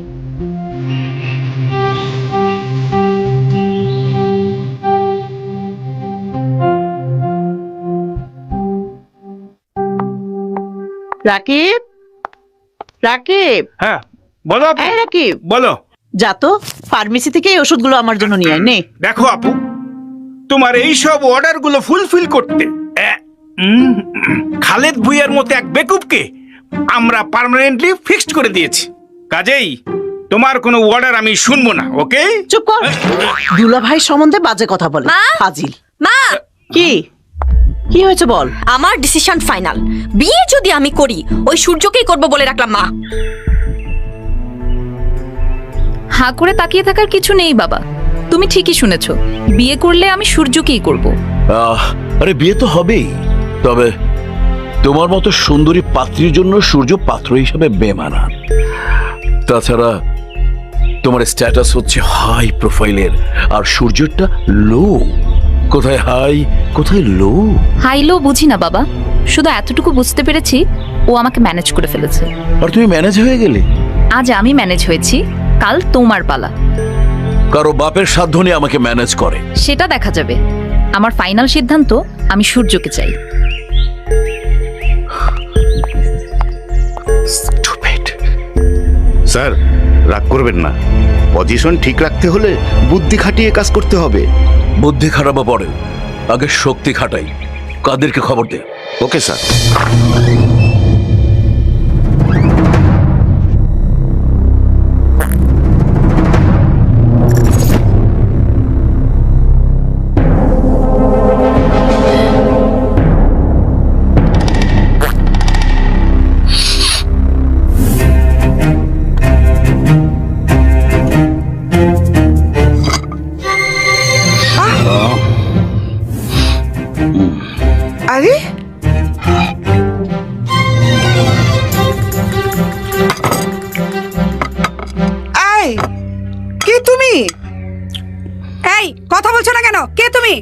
রাকিব, রাকিব। হ্যাঁ বলো আপু। এই রাকিব, বলো। যা তো ফার্মেসি থেকে এই ওষুধগুলো আমার জন্য নিয়ে আয়। নে। দেখো আপু, তোমার এই সব অর্ডার গুলো ফুলফিল করতে খালেদ ভুইয়ার মতো এক বেকুবকে আমরা পার্মানেন্টলি ফিক্সড করে দিয়েছি। কাজেই তোমার কোনো অর্ডার আমি শুনবো না। ওকে? চুপ কর। দুলা ভাই সম্বন্ধে বাজে কথা বলে। মা! ফাজিল। মা! কি কি হয়েছে বল? আমার ডিসিশন ফাইনাল। বিয়ে যদি আমি করি, ওই সূর্যকেই করব বলে রাখলাম মা। হাঁ করে তাকিয়ে থাকার কিছু নেই বাবা। তুমি ঠিকই শুনেছ, বিয়ে করলে আমি সূর্যকেই করব। আরে বিয়ে তো হবেই, তবে তোমার মতো সুন্দরী পাত্রীর জন্য সূর্য পাত্র হিসাবে বেমানান। তাছাড়া তোমার স্ট্যাটাস হচ্ছে হাই প্রোফাইলের, আর সূর্যটা লো। কোথায় হাই কোথায় লো? হাই লো বুঝি না বাবা, শুধু এতটুকু বুঝতে পেরেছি ও আমাকে ম্যানেজ করে ফেলেছে। আর তুমি ম্যানেজ হয়ে গেলে? আজ আমি ম্যানেজ হয়েছি, কাল তোমার পালা। কারো বাপের সাধ্য নিয়ে আমাকে ম্যানেজ করে? সেটা দেখা যাবে। আমার ফাইনাল সিদ্ধান্ত, আমি সূর্যকে চাই। স্যার, রাগ করবেন না। পজিশন ঠিক রাখতে হলে বুদ্ধি খাটিয়ে কাজ করতে হবে। বুদ্ধি খারাপ পড়ে, আগে শক্তি খাটাই। কাদেরকে খবর দে। Okay sir. আরে এই, কে তুমি? এই, কথা বলছো না কেন? কে তুমি?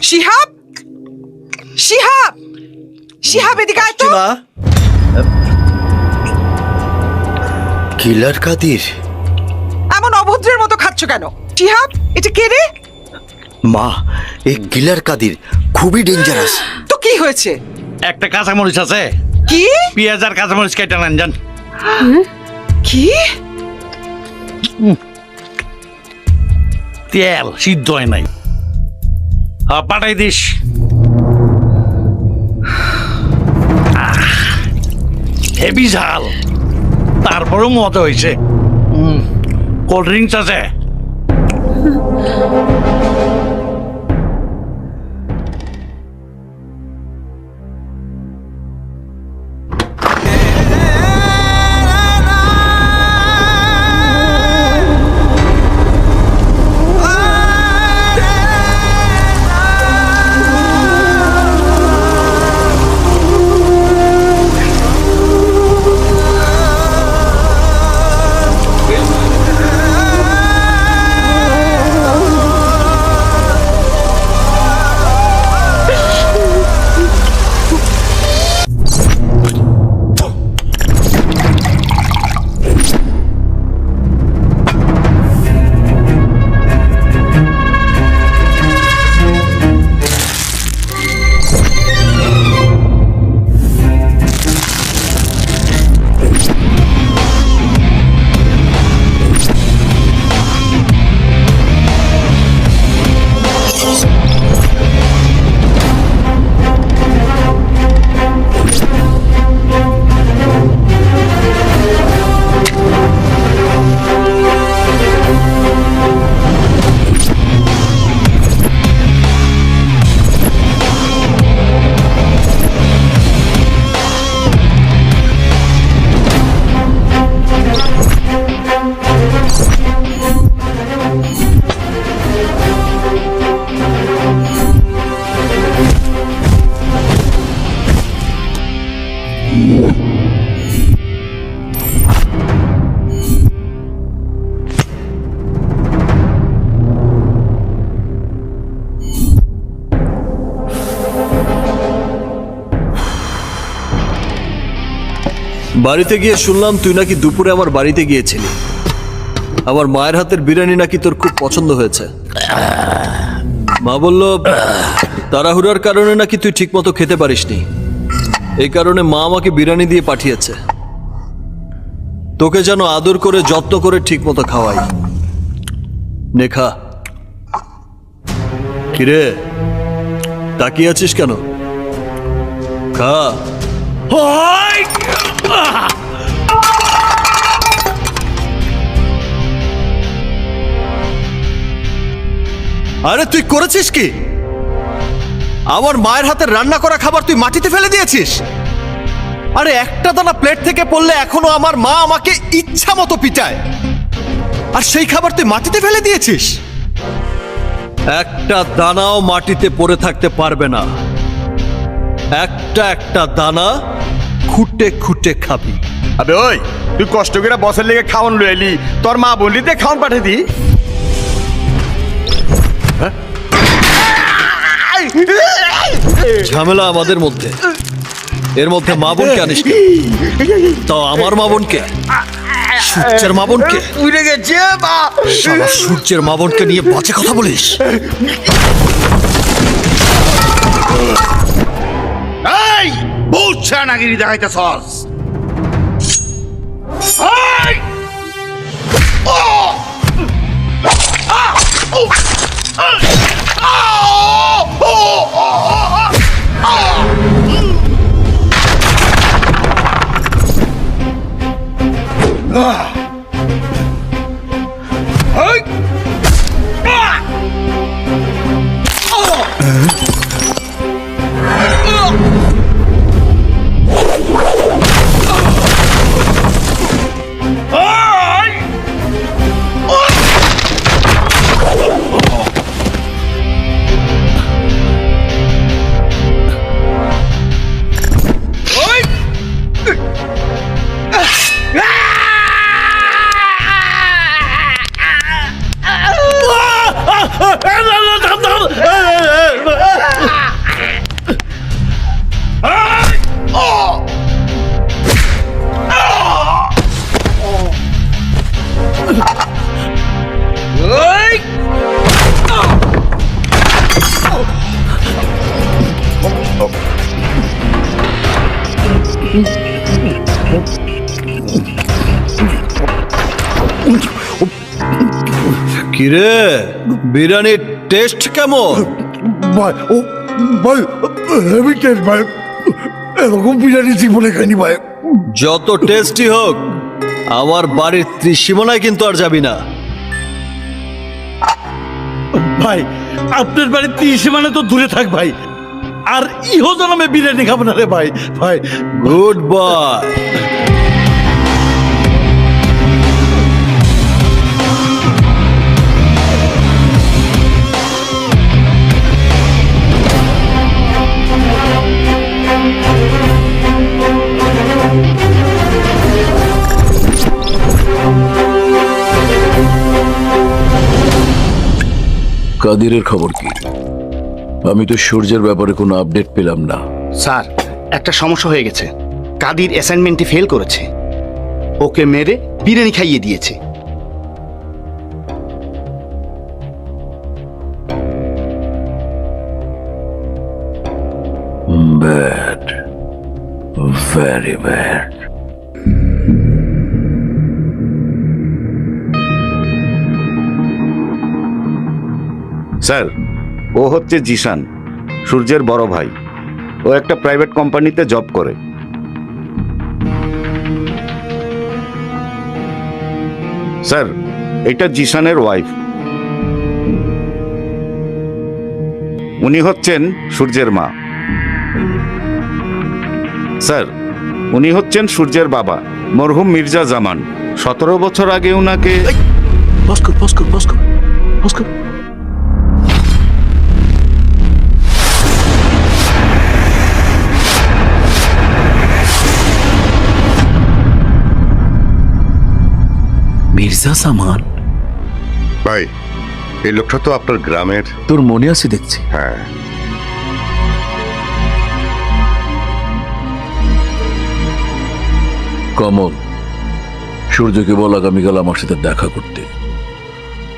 শিহাব, শিহাব, শিহাব, এদিকে আয় তো। কিলার কাদির? এমন অভদ্রের মতো খাচ্ছ কেন? শিহাব, এটা কে রে? মা, এই কিলার কাদির খুবই ডেঞ্জারাস। তো কি হয়েছে? একটা কাঁচামরিচ আছে, কি? পেঁয়াজ আর কাঁচামরিচ কেটে নেন যান। কি? তেল সিদ্ধ হয় নাই, পাঠাই দিস। হেভি ঝাল, তারপরেও মজা হয়েছে। কোল্ড ড্রিঙ্কস আছে? বাড়িতে গিয়ে শুনলাম তুই নাকি দুপুরে আমার বাড়িতে গিয়েছিলি। আমার মায়ের হাতের বিরিয়ানি নাকি তোর খুব পছন্দ হয়েছে। মা বলল তাড়াহুড়ার কারণে নাকি তুই ঠিকমতো খেতে পারিসনি, এই কারণে মা আমাকে বিরিয়ানি দিয়ে পাঠিয়েছে। তোকে যেন আদর করে যত্ন করে ঠিকমতো খাওয়াই। নে খা। কিরে তাকিয়ে আছিস কেন? খা। আরে তুই করেছিস কি? আমার মায়ের হাতের রান্না করা খাবার তুই মাটিতে ফেলে দিয়েছিস। আরে একটা দানা প্লেট থেকে পড়লে এখনো আমার মা আমাকে ইচ্ছা মতো পিটায়, আর সেই খাবার তুই মাটিতে ফেলে দিয়েছিস। একটা দানাও মাটিতে পড়ে থাকতে পারবে না, একটা একটা দানা খুঁটে খুঁটে খাবি। আবে ওই, তুই কষ্ট করে বসের লেগে খাওয়ান লই এলি, তোর মা বললি তে খাওয়ান পাঠিয়ে দি। ঝামেলা আমাদের মধ্যে, এর মধ্যে মা বোনকে আনিস কেন? তাও আমার মা বোনকে, সূর্যের মা বোনকে। উড়ে গেছে মা। শালা সূর্যের মা বোনকে নিয়ে বাজে কথা বলিস। এই বুঝছা নাগিরি দেখাইতেছস? এই ও আ ও আ ও কিরে, বিরিয়ানির টেস্ট কেমন? ভাই ও ভাই হেভি টেস্ট ভাই, এরকম বিরিয়ানি জীবনে খাইনি ভাই। যত টেস্টি হোক, আমার বাড়ির ত্রিসীমানায় কিন্তু আর যাবি না। ভাই আপনার বাড়ির 30 মানে তো দূরে থাক ভাই, আর ইহো জন্মে বিরিয়ানি খাবো না রে ভাই। ভাই গুড বয়। কাদিরের খবর কি? আমি তো সূর্যের ব্যাপারে কোনো আপডেট পেলাম না। স্যার, একটা সমস্যা হয়ে গেছে। কাদির অ্যাসাইনমেন্টে ফেল করেছে, ওকে মেরে বিরিয়ানি খাইয়ে দিয়েছে। Bad, very bad. স্যার, ও হচ্ছে জিশান, সূর্যের বড় ভাই। ও একটা প্রাইভেট কোম্পানিতে জব করে। স্যার, এটা জিশানের ওয়াইফ। উনি হচ্ছেন সূর্যের মা। স্যার, উনি হচ্ছেন সূর্যের বাবা, মরহুম মির্জা জামান। 17 বছর আগে উনাকে মির্জা সামান? ভাই, এই লোকটা তো আপনার গ্রামের। তোর মনে আছে দেখছি। হ্যাঁ। কমল, সূর্যকে বল আগামীকাল আমার সাথে দেখা করতে।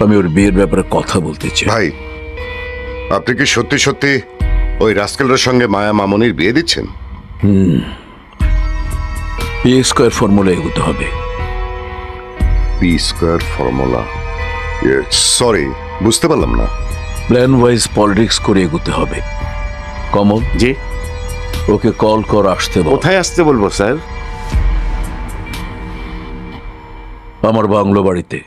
আমি ওর বিয়ের ব্যাপারে কথা বলতে চাই। ভাই, আপনি কি সত্যি সত্যি ওই রাস্কেলের সঙ্গে মায়া মামনির বিয়ে দিচ্ছেন? পি স্কয়ার ফর্মুলা এগোতে হবে। P square formula? সরি, বুঝতে পারলাম না। প্ল্যান ওয়াইজ পলিটিক্স করে এগোতে হবে। কমল জি? ওকে কল কর, আসতে বল। কোথায় আসতে বলবো স্যার? আমার বাংলো বাড়িতে।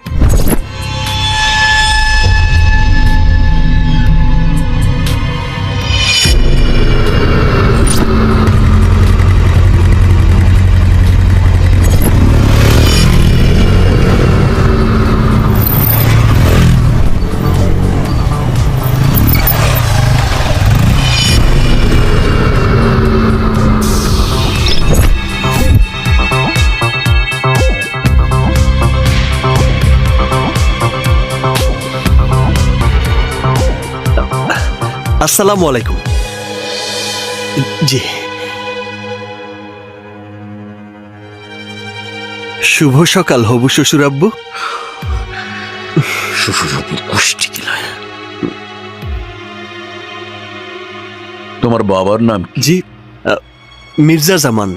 আসসালামু আলাইকুম। জি, শুভ সকাল হবু শ্বশুর আব্বু। শ্বশুরের গোষ্ঠী কিলায়। তোমার বাবার নাম কি? জি, মির্জা জামান।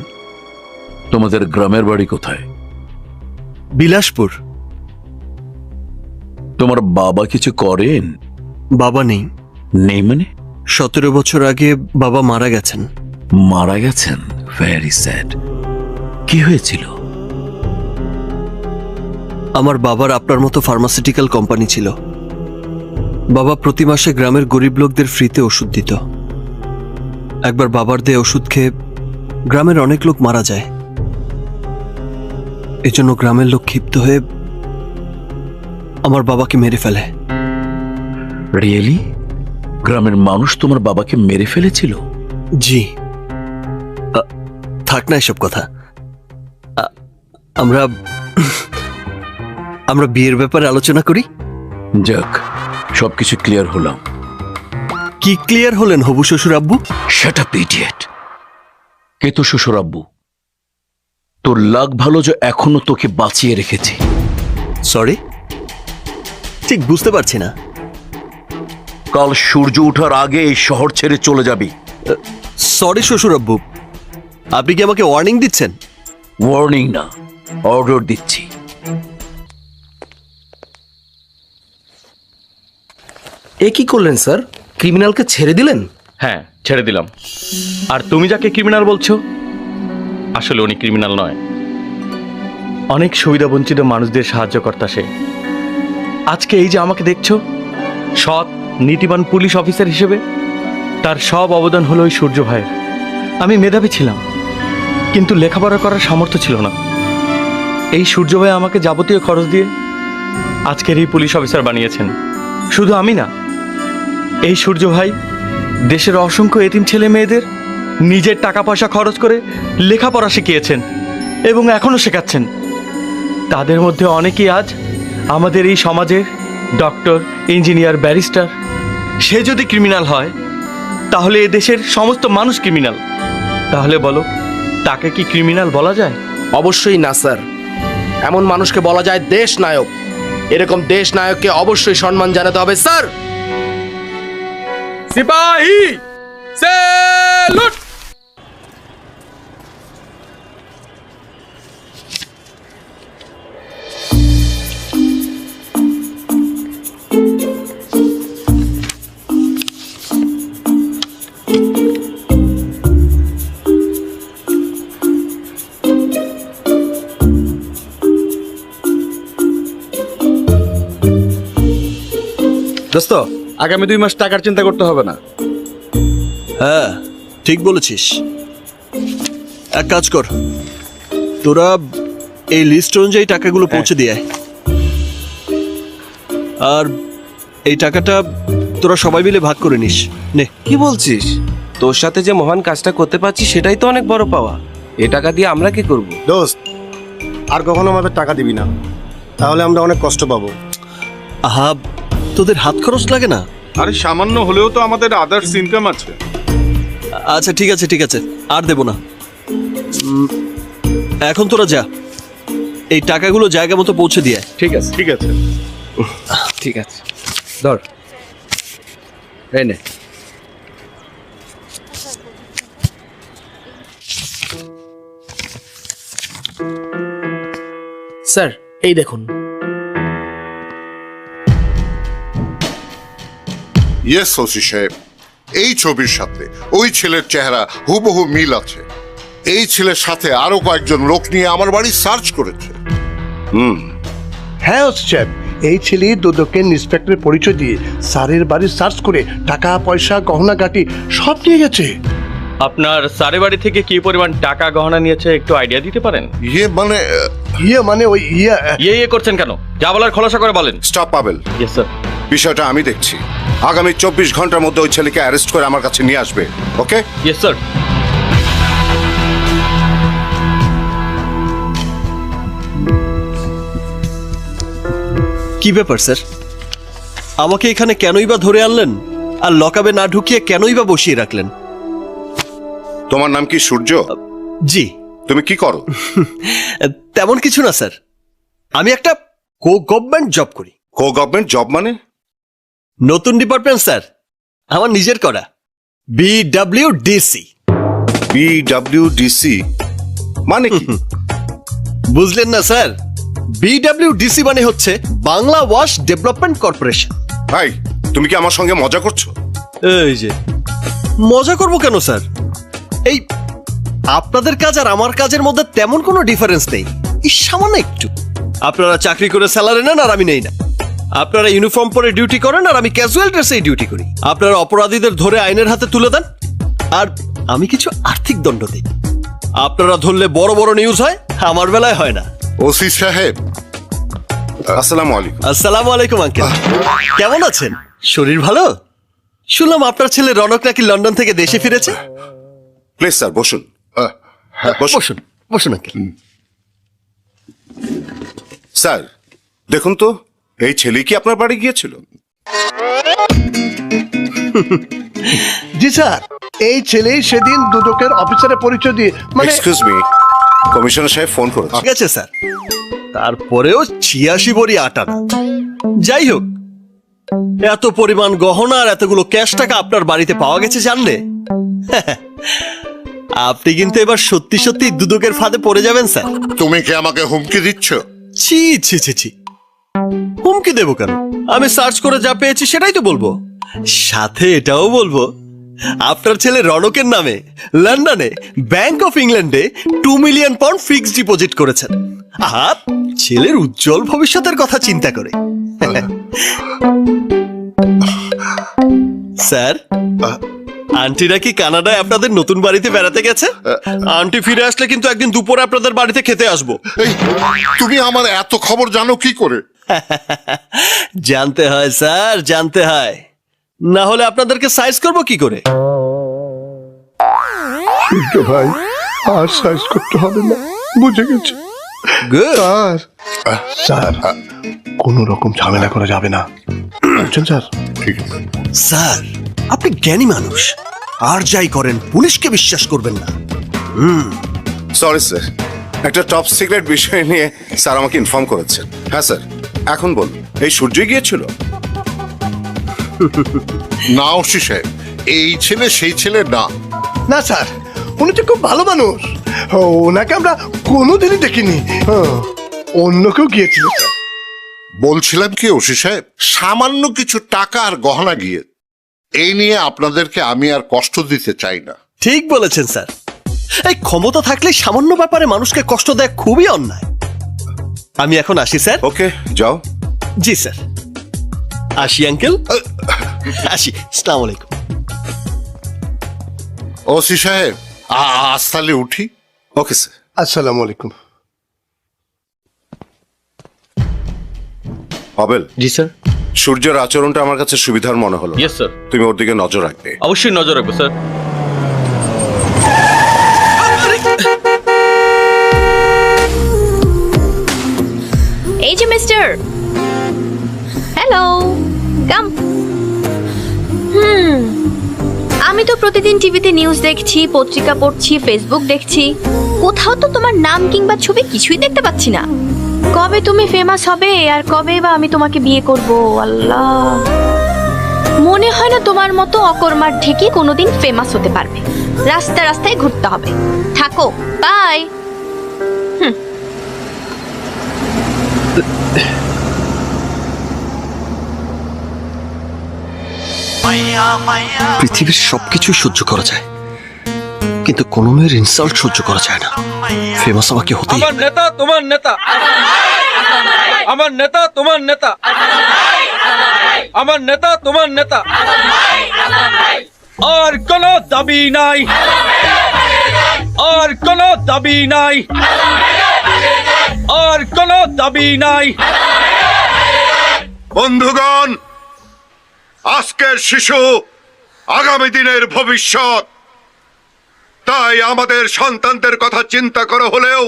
তোমাদের গ্রামের বাড়ি কোথায়? বিলাসপুর। তোমার বাবা কিছু করেন? বাবা নেই। নেই মানে? 17 বছর আগে বাবা মারা গেছেন। মারা গেছেন? Very sad. কি হয়েছিল? আমার বাবার আপনার মতো ফার্মাসিউটিক্যাল কোম্পানি ছিল। বাবা প্রতি মাসে গ্রামের গরিব লোকদের ফ্রিতে ওষুধ দিত। একবার বাবার দেয়া ওষুধ খেয়ে গ্রামের অনেক লোক মারা যায়। এজন্য গ্রামের লোক ক্ষিপ্ত হয়ে আমার বাবাকে মেরে ফেলে। রিয়েলি? গ্রামের মানুষ তোমার বাবাকে মেরে ফেলেছিল? জি। থাক না এসব কথা। আমরা আমরা বিয়ের ব্যাপারে আলোচনা করি। যাক, সবকিছু ক্লিয়ার হলাম। কি ক্লিয়ার হলেন হবু শ্বশুর আব্বু? Shut up idiot. কে তো শ্বশুর আব্বু? তোর লাক ভালো যে এখনো তোকে বাঁচিয়ে রেখেছি। সরি, ঠিক বুঝতে পারছি না। কাল সূর্য ওঠার আগে এই শহর ছেড়ে চলে যাবি। সরি শ্বশুর আব্বু, আপনি কি আমাকে ওয়ার্নিং দিচ্ছেন? ওয়ার্নিং না, অর্ডার দিচ্ছি। এ কি করলেন স্যার? ক্রিমিনালকে ছেড়ে দিলেন? হ্যাঁ, ছেড়ে দিলাম। আর তুমি যাকে ক্রিমিনাল বলছো, আসলে উনি ক্রিমিনাল নয়, অনেক সুবিধা বঞ্চিত মানুষদের সাহায্যকর্তা সে। আজকে এই যে আমাকে দেখছো, সৎ নীতিবান পুলিশ অফিসার হিসেবে তার সব অবদান হলো ওই সূর্য ভাইয়ের। আমি মেধাবী ছিলাম, কিন্তু লেখাপড়া করার সামর্থ্য ছিল না। এই সূর্য ভাই আমাকে যাবতীয় খরচ দিয়ে আজকের এই পুলিশ অফিসার বানিয়েছেন। শুধু আমি না, এই সূর্য ভাই দেশের অসংখ্য এতিম ছেলে মেয়েদের নিজের টাকা পয়সা খরচ করে লেখাপড়া শিখিয়েছেন এবং এখনো শেখাচ্ছেন। তাদের মধ্যে অনেকেই আজ আমাদের এই সমাজের ডক্টর, ইঞ্জিনিয়ার, ব্যারিস্টার। সে যদি ক্রিমিনাল হয়, তাহলে এ দেশের সমস্ত মানুষ ক্রিমিনাল। তাহলে বলো, তাকে কি ক্রিমিনাল বলা যায়? অবশ্যই না স্যার, এমন মানুষকে বলা যায় দেশ নায়ক। এরকম দেশ নায়ককে অবশ্যই সম্মান জানাতে হবে স্যার। সিপাহী স্যালুট! দোস্ত, আগামী 2 মাস টাকার চিন্তা করতে হবে না। হ্যাঁ, ঠিক বলেছিস। এক কাজ কর, তোরা এই লিস্ট অনুযায়ী টাকাগুলো পৌঁছে দিয়ে আয়। আর এই টাকাটা তোরা সবাই মিলে ভাগ করে নিস। নে। কি বলছিস? তোর সাথে যে মহান কাজটা করতে পারছি সেটাই তো অনেক বড় পাওয়া। এ টাকা দিয়ে আমরা কি করব? দোস্ত, আর কখনো আমাদের টাকা দিবি না, তাহলে আমরা অনেক কষ্ট পাবো। আহা, তোদের হাত খরচ লাগে না? আরে সামান্য হলেও তো আমাদের আদার্স ইনকাম আছে। আচ্ছা ঠিক আছে, ঠিক আছে, আর দেব না। এখন তোরা যা, এই টাকাগুলো জায়গা মতো পৌঁছে দিয়ে আয়। ঠিক আছে, ঠিক আছে, ঠিক আছে, ধর এই নে। স্যার এই দেখুন। ইয়েস ওসি সাহেব, এই ছবির সাথে ওই ছেলের চেহারা হুবহু মিল আছে। এই ছেলের সাথে আরো কয়েকজন লোক নিয়ে আমার বাড়ি সার্চ করেছে। হ্যাঁ ওসি সাহেব, এই ছেলে দুদকের ইন্সপেক্টরের পরিচয় দিয়ে স্যারের বাড়ি সার্চ করে টাকা পয়সা গহনা গাটি সব নিয়ে গেছে। আপনার স্যারের বাড়ি থেকে কি পরিমাণ টাকা গহনা নিয়েছে একটু আইডিয়া দিতে পারেন? ইয়ে মানে ওই ইয়ে করছেন কেন? যা বলার খোলাসা করে বলেন। স্টপ পাবেল। Yes sir. বিষয়টা আমি দেখছি। আগামী 24 ঘন্টার মধ্যে ওই ছেলেকে অ্যারেস্ট করে আমার কাছে নিয়ে আসবে। ওকে? Yes sir. কি ব্যাপার স্যার, আমাকে এখানে কেনই বা ধরে আনলেন? আর লকআপে না ঢুকিয়ে কেনই বা বসিয়ে রাখলেন? তোমার নাম কি সূর্য? জি। তুমি কি করো? তেমন কিছু না স্যার, আমি একটা গভর্নমেন্ট জব করি। গভর্নমেন্ট জব মানে? নতুন ডিপার্টমেন্ট স্যার, আমার নিজের করা, BWDC। BWDC মানে কি? বুঝলেন না স্যার? BWDC মানে হচ্ছে বাংলা ওয়াশ ডেভেলপমেন্ট কর্পোরেশন। ভাই, তুমি কি আমার সঙ্গে মজা করছো? এই যে মজা করব কেন স্যার? এই আপনাদের কাজ আর আমার কাজের মধ্যে তেমন কোনো ডিফারেন্স নেই, সামান্য একটু। আপনারা চাকরি করে স্যালারি নেন আর আমি নেই না। আপনারা ইউনিফর্ম পরে ডিউটি করেন আর আমি ক্যাজুয়াল ড্রেসে ডিউটি করি। আপনারা অপরাধীদের ধরে আইনের হাতে তুলে দেন আর আমি কিছু আর্থিক দণ্ড দিই। আপনারা ধরলে বড় বড় নিউজ হয়, আমার বেলায় হয় না। ওসি সাহেব, আসসালামু আলাইকুম। আসসালামু আলাইকুম আঙ্কেল, কেমন আছেন? শরীর ভালো? শুনলাম আপনার ছেলে রনক নাকি লন্ডন থেকে দেশে ফিরেছে। প্লিজ স্যার বসুন। বসুন বসুন আঙ্কেল। স্যার দেখুন তো, এই ছেলে কি আপনার বাড়ি গিয়েছিল? জি স্যার, এই ছেলেই সেদিন দুদকের অফিসারের পরিচয় দিয়ে এক্সকিউজ মি, কমিশনার সাহেব ফোন করেছে। ঠিক আছে স্যার, তারপরেও 86 বড়ি আটা না। যাই হোক, এত পরিমাণ গহনা আর এতগুলো ক্যাশ টাকা আপনার বাড়িতে পাওয়া গেছে জানলে আপনি কিন্তু এবার সত্যি সত্যি দুদকের ফাঁদে পড়ে যাবেন স্যার। তুমি কি আমাকে হুমকি দিচ্ছ? ছি ছি ছি ছি, হুমকি দেবো কেন? আমি সার্চ করে যা পেয়েছি সেটাই তো বলবো। সাথে এটাও বলবো আপনার ছেলে রনকের নামে লন্ডনে ব্যাংক অফ ইংল্যান্ডে 2 মিলিয়ন পাউন্ড ফিক্সড ডিপোজিট করেছেন। আহা, ছেলের উজ্জ্বল ভবিষ্যতের কথা চিন্তা করে। স্যার, আন্টিরা কি কানাডায় আপনাদের নতুন বাড়িতে বেড়াতে গেছে? আন্টি ফিরে আসলে কিন্তু একদিন দুপুরে আপনাদের বাড়িতে খেতে আসবো। তুমি আমার এত খবর জানো কি করে? জানতে হয় স্যার, জানতে হয়, না হলে আপনাদেরকে সাইজ করব কি করে? ভাই, আর সাইজ করতে হবে না, বুঝে গেছি। স্যার স্যার, কোনো রকম ঝামেলা করা যাবে না, বুঝছেন স্যার? ঠিক আছে স্যার, আপনি জ্ঞানী মানুষ, আর যাই করেন পুলিশকে বিশ্বাস করবেন না। সরি স্যার, একটা টপ সিক্রেট বিষয় নিয়ে স্যার আমাকে ইনফর্ম করেছেন। হ্যাঁ স্যার, এখন বলুন, এই সূর্যই গিয়েছিল? না ওসি সাহেব, এই ছেলে সেই ছেলে না। না স্যার, উনি তো খুব ভালো মানুষ, ওনাকে আমরা কোনোদিনই দেখিনি। অন্য কেউ গিয়েছিল স্যার। বলছিলাম কি ওসি সাহেব, সামান্য কিছু টাকা আর গহনা গিয়ে, এই নিয়ে আপনাদেরকে আমি আর কষ্ট দিতে চাই না। ঠিক বলেছেন স্যার, এই ক্ষমতা থাকলে সামান্য ব্যাপারে মানুষকে কষ্ট দেয় খুবই অন্যায়। আমি এখন আসি স্যার। ওকে, যাও। জি স্যার, আসি আঙ্কেল, আসি। আসসালামু আলাইকুম। ওসি সাহেব, আজ তাহলে উঠি। Okay sir. আসসালামু আলাইকুম। পাবেল। জি স্যার। সূর্যের আচরণটা আমার কাছে সুবিধার মনে হলো। Yes sir. তুমি ওর দিকে নজর রাখবে। অবশ্যই নজর রাখবো স্যার। এই যে মিস্টার, হ্যালো, কাম। আমি তো প্রতিদিন টিভিতে নিউজ দেখছি, পত্রিকা পড়ছি, ফেসবুক দেখছি, কোথাও তো তোমার নাম কিংবা ছবি কিছুই দেখতে পাচ্ছি না। কবে তুমি ফেমাস হবে আর কবে বা আমি তোমাকে বিয়ে করব? আল্লাহ, মনে হয় না তোমার মতো অকর্মার ঢেকি কোনোদিন ফেমাস হতে পারবে। রাস্তায় রাস্তায় ঘুরতে হবে। থাকো, বাই। পৃথিবীর সবকিছু সহ্য করা যায়, কিন্তু কোনো মেয়ের ইনসাল্ট সহ্য করা যায় না। ফেমাস আমাকে হতেই। আমার নেতা তোমার নেতা, আমার নেতা তোমার নেতা, আমার নেতা তোমার নেতা, আর কোনো দাবি নাই, আর কোনো দাবি নাই, আর কোনো দাবি নাই। বন্ধুগণ, আজকের শিশু আগামী দিনের ভবিষ্যৎ। তাই আমাদের সন্তানদের কথা চিন্তা করা হলেও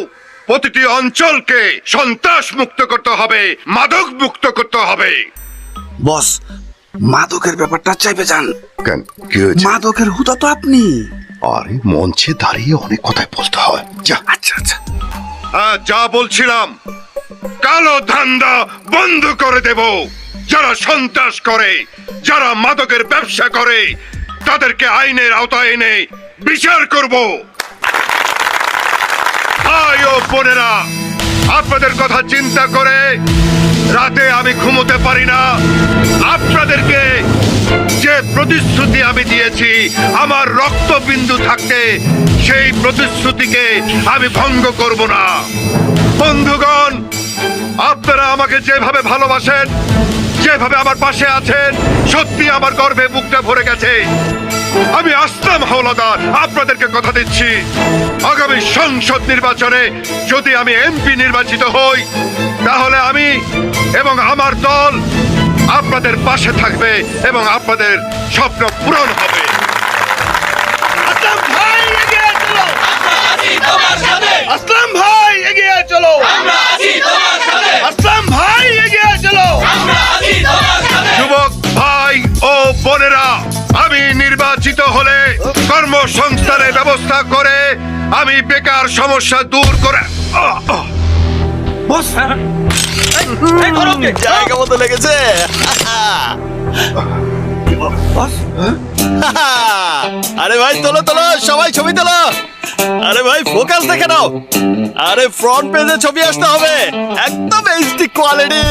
প্রতিটি অঞ্চলকে সন্ত্রাস মুক্ত করতে হবে, মাদক মুক্ত করতে হবে। বস, মাদকের ব্যাপারটা চাইবে যান। কেন কি হয়েছে? মাদকের হুদা তো আপনি। আরে মঞ্চে দাঁড়িয়ে অনেক কথাই বলতে হয়। যা। আচ্ছা আচ্ছা, যা বলছিলাম, কালো ধান্দা বন্ধ করে দেব। যারা সন্ত্রাস করে, যারা মাদকের ব্যবসা করে, তাদেরকে আইনের আওতায় এনে বিচার করব। ভাই ও বোনেরা, আপনাদের কথা চিন্তা করে রাতে আমি ঘুমোতে পারি না। আপনাদেরকে যে প্রতিশ্রুতি আমি দিয়েছি আমার রক্তবিন্দু থাকতে, সেই প্রতিশ্রুতিকে আমি ভঙ্গ করব না। বন্ধুগণ, আপনারা আমাকে যেভাবে ভালোবাসেন, যেভাবে আমার পাশে আছেন, সত্যি আমার গর্বে বুকটা ভরে গেছে। আমি আসলাম হাওলাদার, আপনাদেরকে কথা দিচ্ছি, আগামী সংসদ নির্বাচনে যদি আমি এমপি নির্বাচিত হই, তাহলে আমি এবং আমার দল আপনাদের পাশে থাকবে এবং আপনাদের স্বপ্ন পূরণ হবে। আসলাম ভাই এগিয়ে চলো, আমরা আছি তোমার সাথে। আসলাম ভাই এগিয়ে চলো, আমরা আছি তোমার সাথে। আসলাম ভাই এগিয়ে চলো, আমরা আছি তোমার সাথে। যুবক ভাই ও বোনেরা, আমি নির্বাচিত হলে কর্মসংস্থানের ব্যবস্থা করে আমি বেকার সমস্যা দূর করে। বস, জায়গা মতো লেগেছে। আরে ভাই তোলো তোলো, সবাই ছবি তোলো। আরে ভাই ফোকাস দেখে নাও। আরে ফ্রন্ট পেজে ছবি আসতে হবে, একদম এইচডি কোয়ালিটি।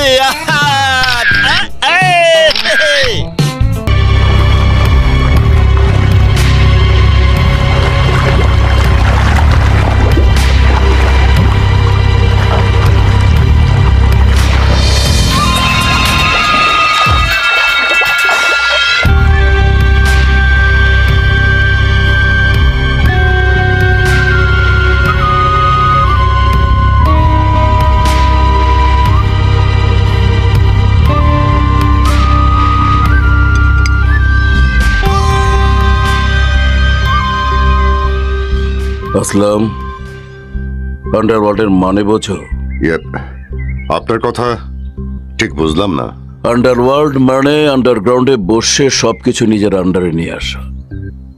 আসলাম, আন্ডারওয়ার্ল্ডের মানে বোঝো? আপনার কথা ঠিক বুঝলাম না। আন্ডারওয়ার্ল্ড মানে আন্ডারগ্রাউন্ডে বসে সবকিছু নিজের আন্ডারে নিয়ে আসা।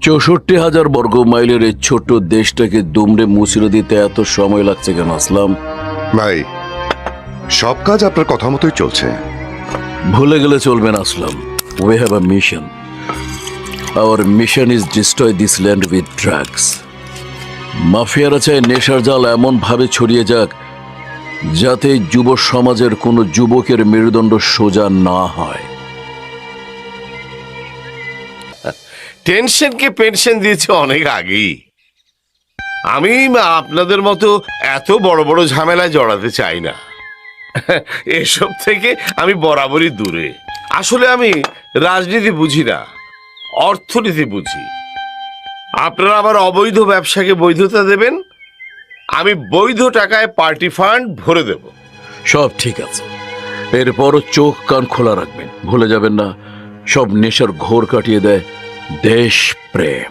64,000 বর্গ মাইলের এই ছোট্ট দেশটাকে দুমড়ে মুচড়ে দিতে এত সময় লাগছে কেন আসলাম? ভাই, সব কাজ আপনার কথা মতোই চলছে। ভুলে গেলে চলবে না Aslam. We have a mission. Our mission is destroy this land with drugs. মাফিয়ারা চায় নেশার জাল এমন ভাবে ছড়িয়ে যাক যাতে যুব সমাজের কোনো যুবকের মেরুদণ্ড সোজা না হয়। টেনশনকে পেনশন দিয়েছে অনেক আগেই। আমি আপনাদের মতো এত বড় বড় ঝামেলায় জড়াতে চাই না। এসব থেকে আমি বরাবরই দূরে। আসলে আমি রাজনীতি বুঝি না, অর্থনীতি বুঝি। আপনারা আবার অবৈধ ব্যবসাকে বৈধতা দেবেন, আমি বৈধ টাকায় পার্টি ফান্ড ভরে দেব। সব ঠিক আছে, এরপরও চোখ কান খোলা রাখবেন। ভুলে যাবেন না, সব নেশার ঘোর কাটিয়ে দেয় দেশ প্রেম।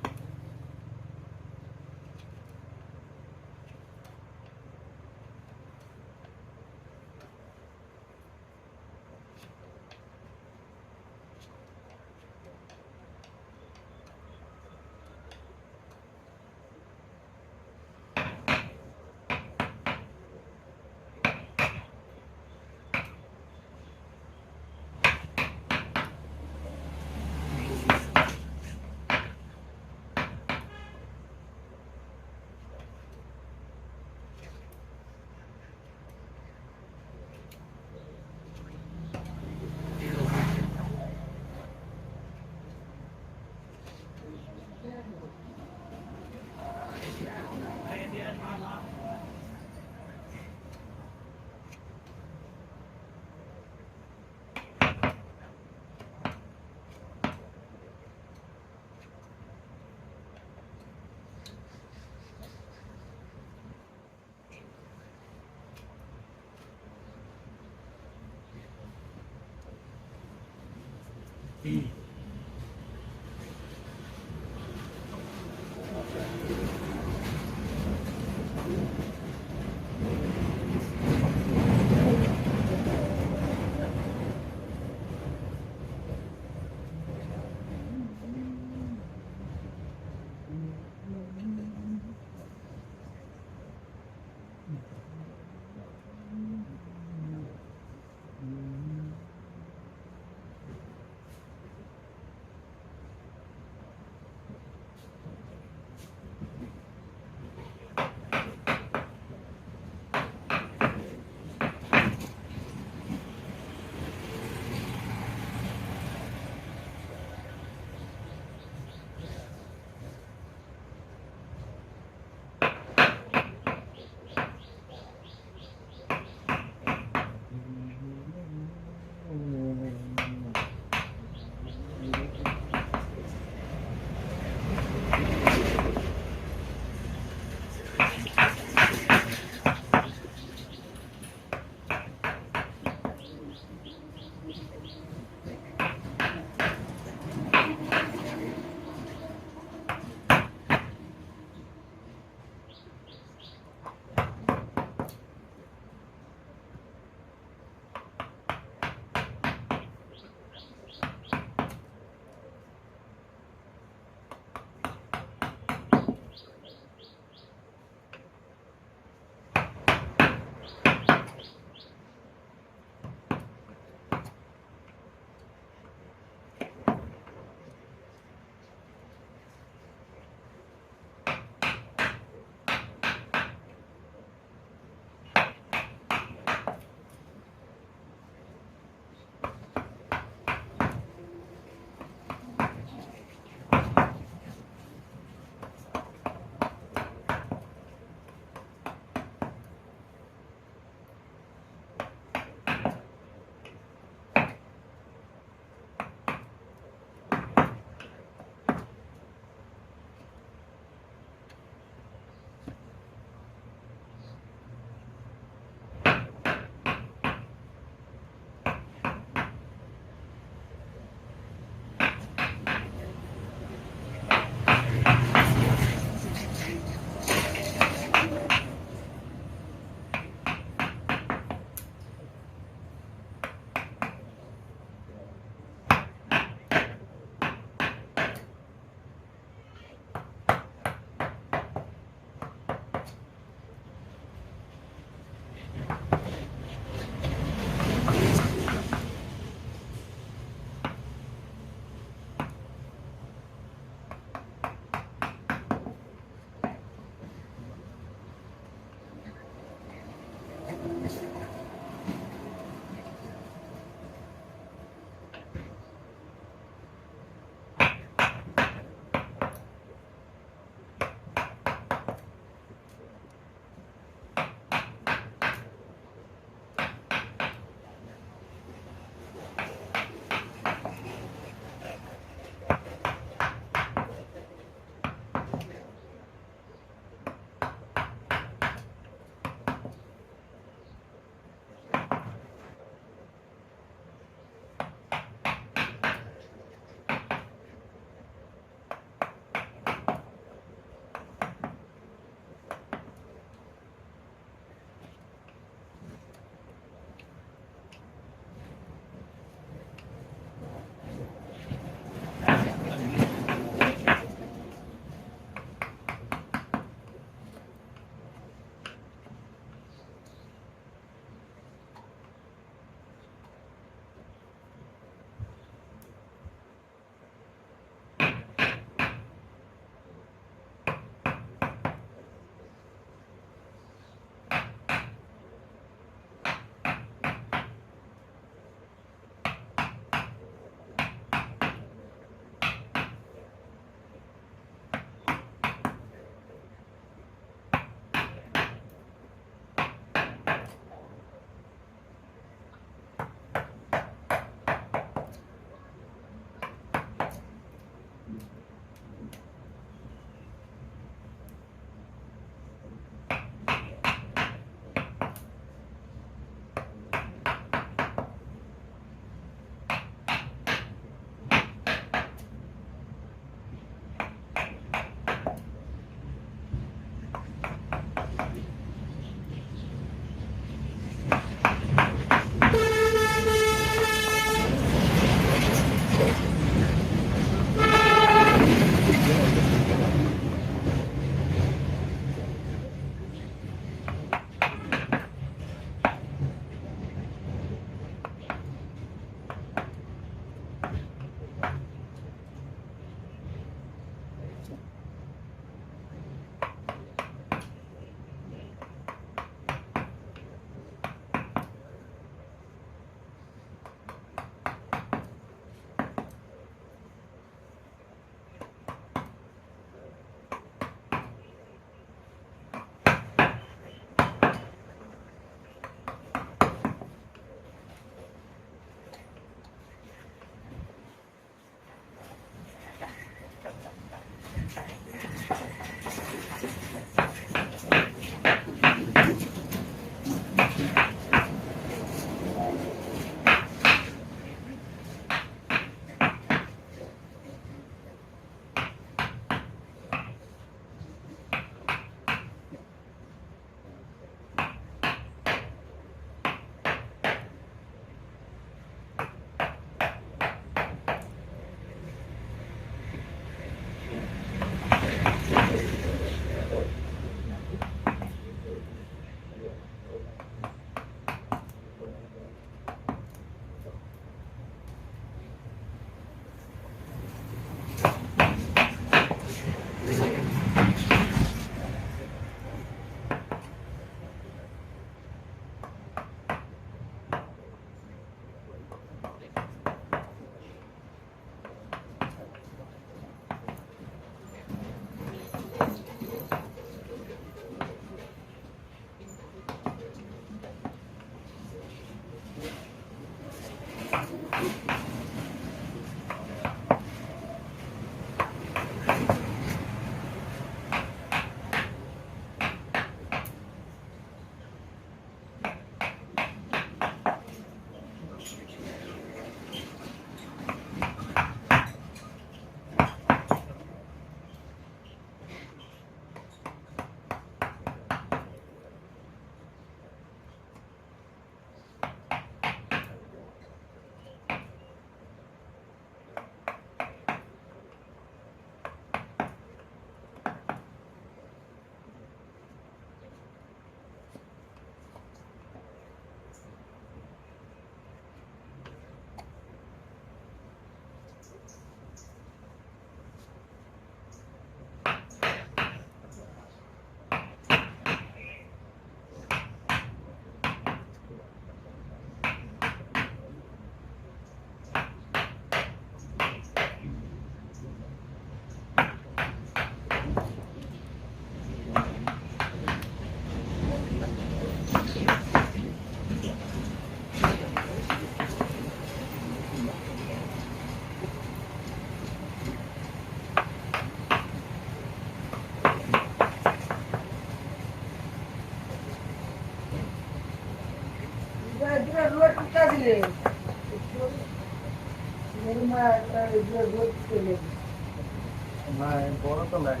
বড় তো নাই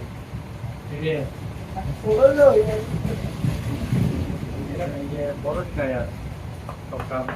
বড় নাই আর সব কাম